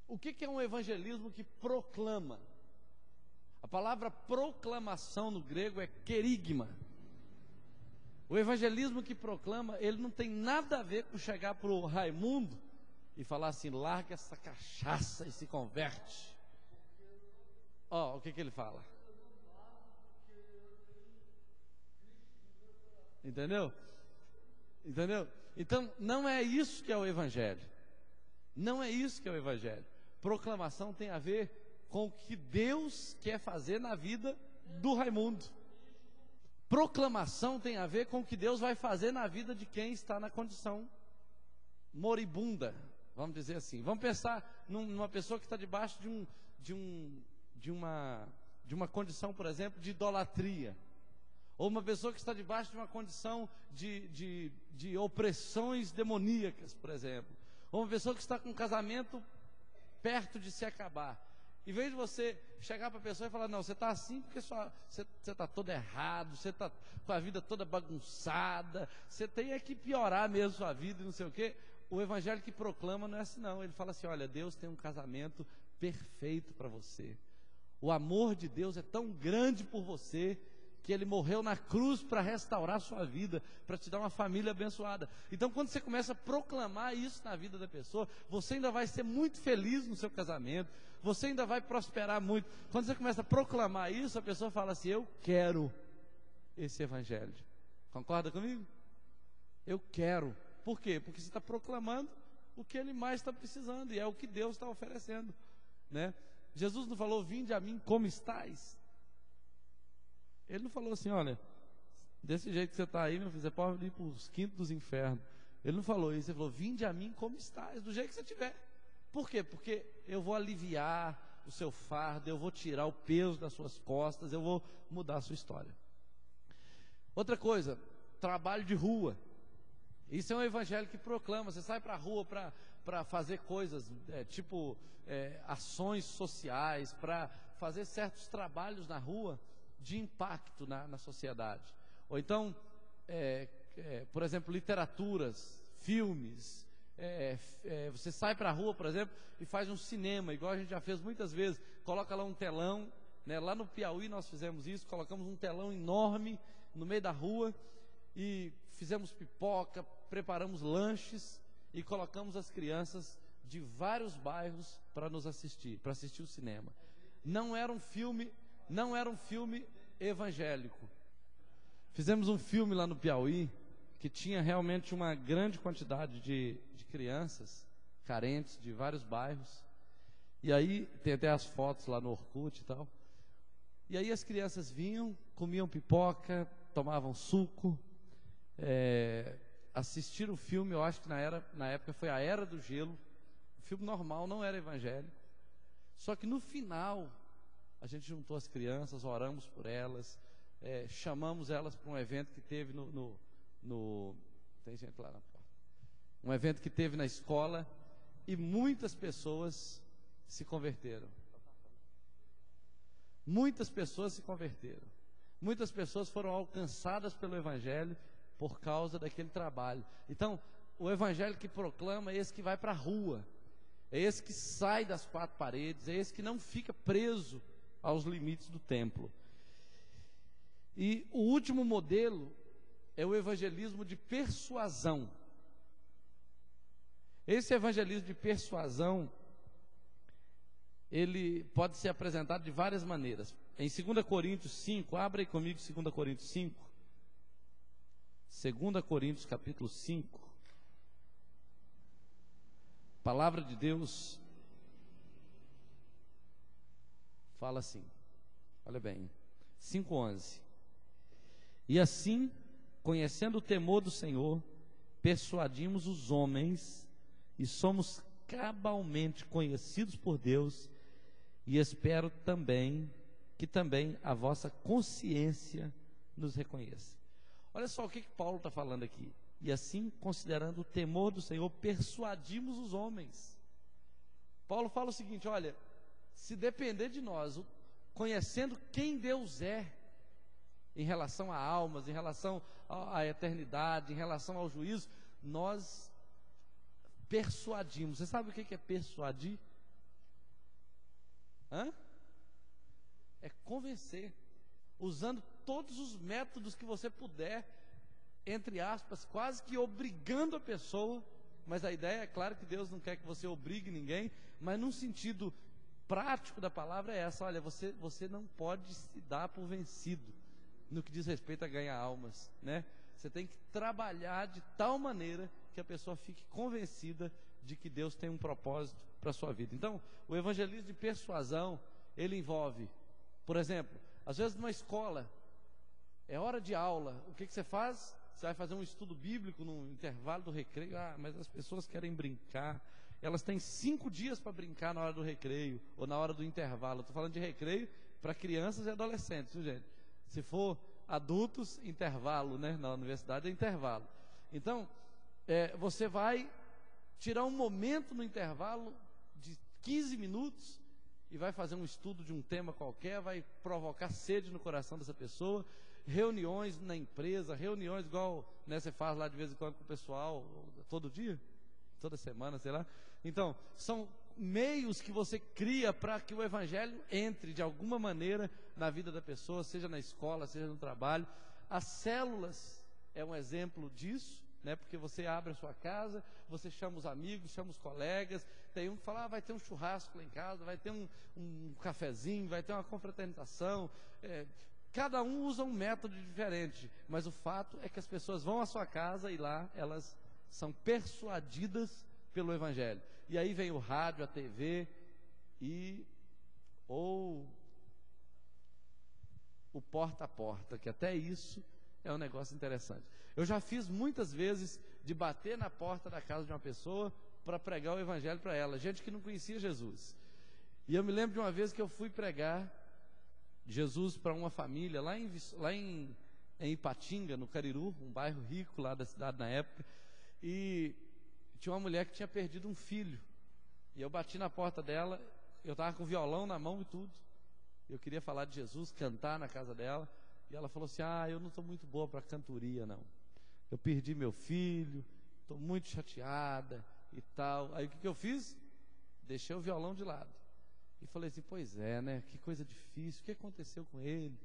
O que é um evangelismo que proclama? A palavra proclamação no grego é querigma. O evangelismo que proclama, ele não tem nada a ver com chegar para o Raimundo e falar assim: larga essa cachaça e se converte. Ó, o que ele fala? Entendeu? Entendeu? Então, não é isso que é o evangelho. Não é isso que é o evangelho. Proclamação tem a ver com o que Deus quer fazer na vida do Raimundo. Proclamação tem a ver com o que Deus vai fazer na vida de quem está na condição moribunda, vamos dizer assim. Vamos pensar numa pessoa que está debaixo de uma condição, por exemplo, de idolatria. Ou uma pessoa que está debaixo de uma condição de opressões demoníacas, por exemplo. Ou uma pessoa que está com um casamento perto de se acabar. Em vez de você chegar para a pessoa e falar: não, você está assim porque você está todo errado, você está com a vida toda bagunçada, você tem que piorar mesmo sua vida e não sei o quê. O evangelho que proclama não é assim não. Ele fala assim: olha, Deus tem um casamento perfeito para você. O amor de Deus é tão grande por você que Ele morreu na cruz para restaurar a sua vida, para te dar uma família abençoada. Então, quando você começa a proclamar isso na vida da pessoa, você ainda vai ser muito feliz no seu casamento, você ainda vai prosperar muito. Quando você começa a proclamar isso, a pessoa fala assim: eu quero esse evangelho. Concorda comigo? Eu quero. Por quê? Porque você está proclamando o que ele mais está precisando, e é o que Deus está oferecendo, né? Jesus não falou: vinde a mim como estais. Ele não falou assim: olha, desse jeito que você está aí, meu filho, você pode ir para os quintos dos infernos. Ele não falou isso. Ele falou: vinde a mim como estais, do jeito que você estiver. Por quê? Porque eu vou aliviar o seu fardo, eu vou tirar o peso das suas costas, eu vou mudar a sua história. Outra coisa, trabalho de rua. Isso é um evangelho que proclama. Você sai para a rua para fazer coisas, ações sociais, para fazer certos trabalhos na rua de impacto na sociedade. Ou então, por exemplo, literaturas, filmes. Você sai para a rua, por exemplo, e faz um cinema, igual a gente já fez muitas vezes. Coloca lá um telão, né? Lá no Piauí nós fizemos isso, colocamos um telão enorme no meio da rua e fizemos pipoca, preparamos lanches e colocamos as crianças de vários bairros para nos assistir, para assistir o cinema. Não era um filme evangélico. Fizemos um filme lá no Piauí que tinha realmente uma grande quantidade de crianças carentes de vários bairros. E aí tem até as fotos lá no Orkut e tal. E aí as crianças vinham, comiam pipoca, tomavam suco, assistiram o filme. Eu acho que na época foi a Era do Gelo. O filme normal, não era evangélico. Só que no final a gente juntou as crianças, oramos por elas, chamamos elas para um evento que teve tem gente lá na porta. Um evento que teve na escola, e muitas pessoas se converteram. Muitas pessoas se converteram. Muitas pessoas foram alcançadas pelo evangelho por causa daquele trabalho. Então, o evangelho que proclama é esse que vai para a rua, é esse que sai das quatro paredes, é esse que não fica preso aos limites do templo. E o último modelo é o evangelismo de persuasão. Esse evangelismo de persuasão, ele pode ser apresentado de várias maneiras. Em 2 Coríntios 5, abra aí comigo 2 Coríntios 5. 2 Coríntios capítulo 5. Palavra de Deus fala assim, olha bem, 5:11. E assim, conhecendo o temor do Senhor, persuadimos os homens e somos cabalmente conhecidos por Deus, e espero também que também a vossa consciência nos reconheça. Olha só o que Paulo está falando aqui. E assim, considerando o temor do Senhor, persuadimos os homens. Paulo fala o seguinte: olha, se depender de nós, conhecendo quem Deus é, em relação a almas, em relação à eternidade, em relação ao juízo, nós persuadimos. Você sabe o que é persuadir? É convencer, usando todos os métodos que você puder, entre aspas, quase que obrigando a pessoa. Mas a ideia é claro que Deus não quer que você obrigue ninguém, mas num sentido prático da palavra é essa: olha, você não pode se dar por vencido no que diz respeito a ganhar almas, né? Você tem que trabalhar de tal maneira que a pessoa fique convencida de que Deus tem um propósito para a sua vida. Então, o evangelismo de persuasão, ele envolve, por exemplo, às vezes numa escola, é hora de aula, o que você faz? Você vai fazer um estudo bíblico no intervalo do recreio. Mas as pessoas querem brincar, elas têm 5 dias para brincar na hora do recreio, ou na hora do intervalo. Estou falando de recreio para crianças e adolescentes, viu, gente? Se for adultos, intervalo, né? Na universidade é intervalo. Então, você vai tirar um momento no intervalo de 15 minutos e vai fazer um estudo de um tema qualquer, vai provocar sede no coração dessa pessoa. Reuniões na empresa, reuniões igual, né, você faz lá de vez em quando com o pessoal, todo dia, toda semana, sei lá. Então, são meios que você cria para que o evangelho entre de alguma maneira na vida da pessoa, seja na escola, seja no trabalho. As células é um exemplo disso, né? Porque você abre a sua casa, você chama os amigos, chama os colegas. Tem um que fala, vai ter um churrasco lá em casa, vai ter um cafezinho, vai ter uma confraternização. Cada um usa um método diferente, mas o fato é que as pessoas vão à sua casa e lá elas são persuadidas pelo evangelho. E aí vem o rádio, a TV ou o porta a porta, que até isso é um negócio interessante. Eu já fiz muitas vezes de bater na porta da casa de uma pessoa para pregar o evangelho para ela, gente que não conhecia Jesus. E eu me lembro de uma vez que eu fui pregar Jesus para uma família lá em Ipatinga, no Cariru, um bairro rico lá da cidade na época, e tinha uma mulher que tinha perdido um filho, e eu bati na porta dela, eu estava com o violão na mão e tudo, eu queria falar de Jesus, cantar na casa dela, e ela falou assim, eu não estou muito boa para cantoria não, eu perdi meu filho, estou muito chateada e tal. Aí o que eu fiz? Deixei o violão de lado, e falei assim, pois é, né, que coisa difícil, o que aconteceu com ele?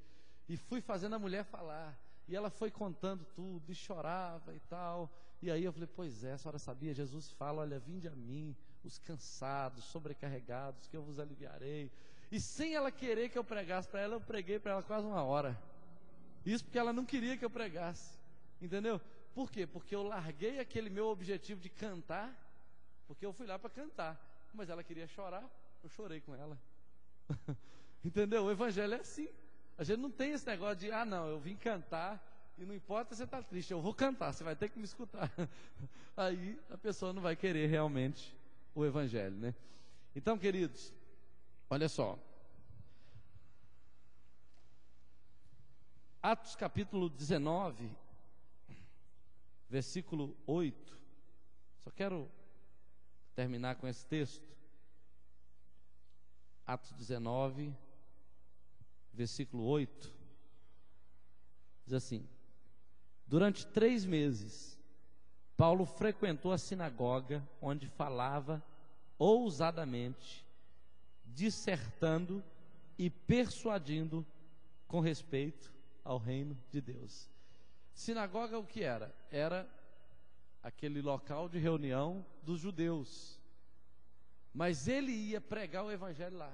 E fui fazendo a mulher falar, e ela foi contando tudo, e chorava e tal. E aí eu falei, pois é, a senhora sabia? Jesus fala, olha, vinde a mim, os cansados, sobrecarregados, que eu vos aliviarei. E sem ela querer que eu pregasse para ela, eu preguei para ela quase 1 hora. Isso porque ela não queria que eu pregasse, entendeu? Por quê? Porque eu larguei aquele meu objetivo de cantar, porque eu fui lá para cantar, mas ela queria chorar, eu chorei com ela. Entendeu? O evangelho é assim. A gente não tem esse negócio de, não, eu vim cantar e não importa se você está triste, eu vou cantar, você vai ter que me escutar. Aí a pessoa não vai querer realmente o evangelho, né? Então, queridos, olha só. Atos capítulo 19, versículo 8. Só quero terminar com esse texto. Atos 19, versículo 8, diz assim: durante 3 meses, Paulo frequentou a sinagoga, onde falava ousadamente, dissertando e persuadindo com respeito ao reino de Deus. Sinagoga o que era? Era aquele local de reunião dos judeus, mas ele ia pregar o evangelho lá.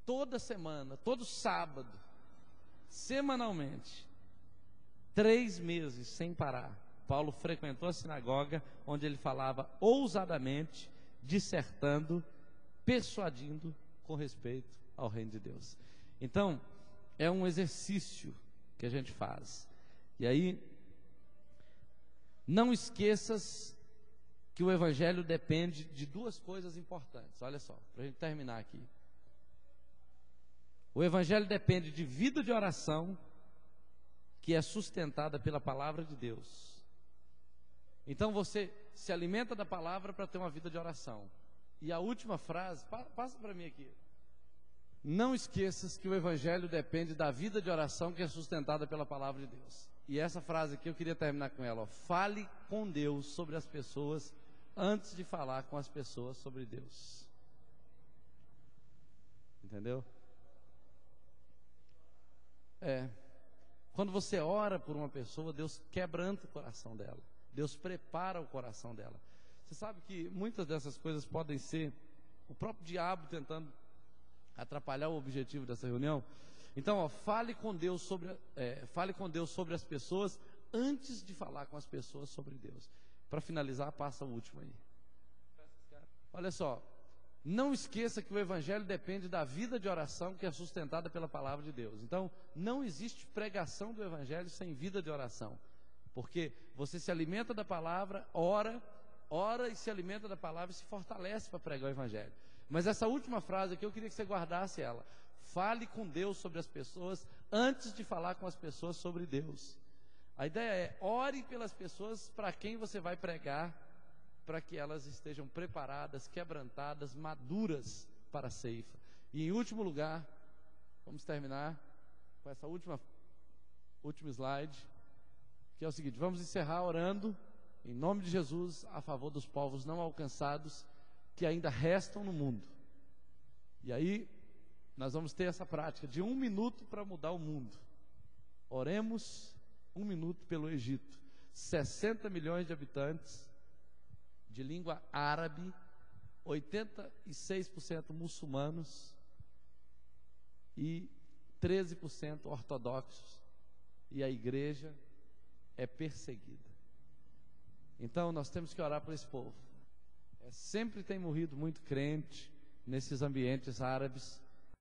Toda semana, todo sábado, semanalmente, 3 meses sem parar, Paulo frequentou a sinagoga, onde ele falava ousadamente, dissertando, persuadindo com respeito ao reino de Deus. Então, é um exercício que a gente faz. E aí, não esqueças que o evangelho depende de 2 coisas importantes. Olha só, para a gente terminar aqui. O evangelho depende de vida de oração, que é sustentada pela palavra de Deus. Então você se alimenta da palavra para ter uma vida de oração. E a última frase, passa para mim aqui. Não esqueças que o evangelho depende da vida de oração, que é sustentada pela palavra de Deus. E essa frase aqui eu queria terminar com ela, ó. Fale com Deus sobre as pessoas antes de falar com as pessoas sobre Deus. Entendeu? Quando você ora por uma pessoa, Deus quebranta o coração dela. Deus prepara o coração dela. Você sabe que muitas dessas coisas podem ser o próprio diabo tentando atrapalhar o objetivo dessa reunião. Então, ó, fale com Deus sobre as pessoas antes de falar com as pessoas sobre Deus. Para finalizar, passa o último aí. Olha só, não esqueça que o evangelho depende da vida de oração que é sustentada pela palavra de Deus. Então, não existe pregação do evangelho sem vida de oração. Porque você se alimenta da palavra, ora e se alimenta da palavra e se fortalece para pregar o evangelho. Mas essa última frase aqui eu queria que você guardasse ela. Fale com Deus sobre as pessoas antes de falar com as pessoas sobre Deus. A ideia é, ore pelas pessoas para quem você vai pregar, para que elas estejam preparadas, quebrantadas, maduras para a ceifa. E em último lugar, vamos terminar com essa último slide, que é o seguinte: vamos encerrar orando em nome de Jesus a favor dos povos não alcançados que ainda restam no mundo. E aí nós vamos ter essa prática de 1 minuto para mudar o mundo. Oremos 1 minuto pelo Egito. 60 milhões de habitantes, de língua árabe, 86% muçulmanos e 13% ortodoxos, e a igreja é perseguida. Então nós temos que orar por esse povo. Sempre tem morrido muito crente nesses ambientes árabes,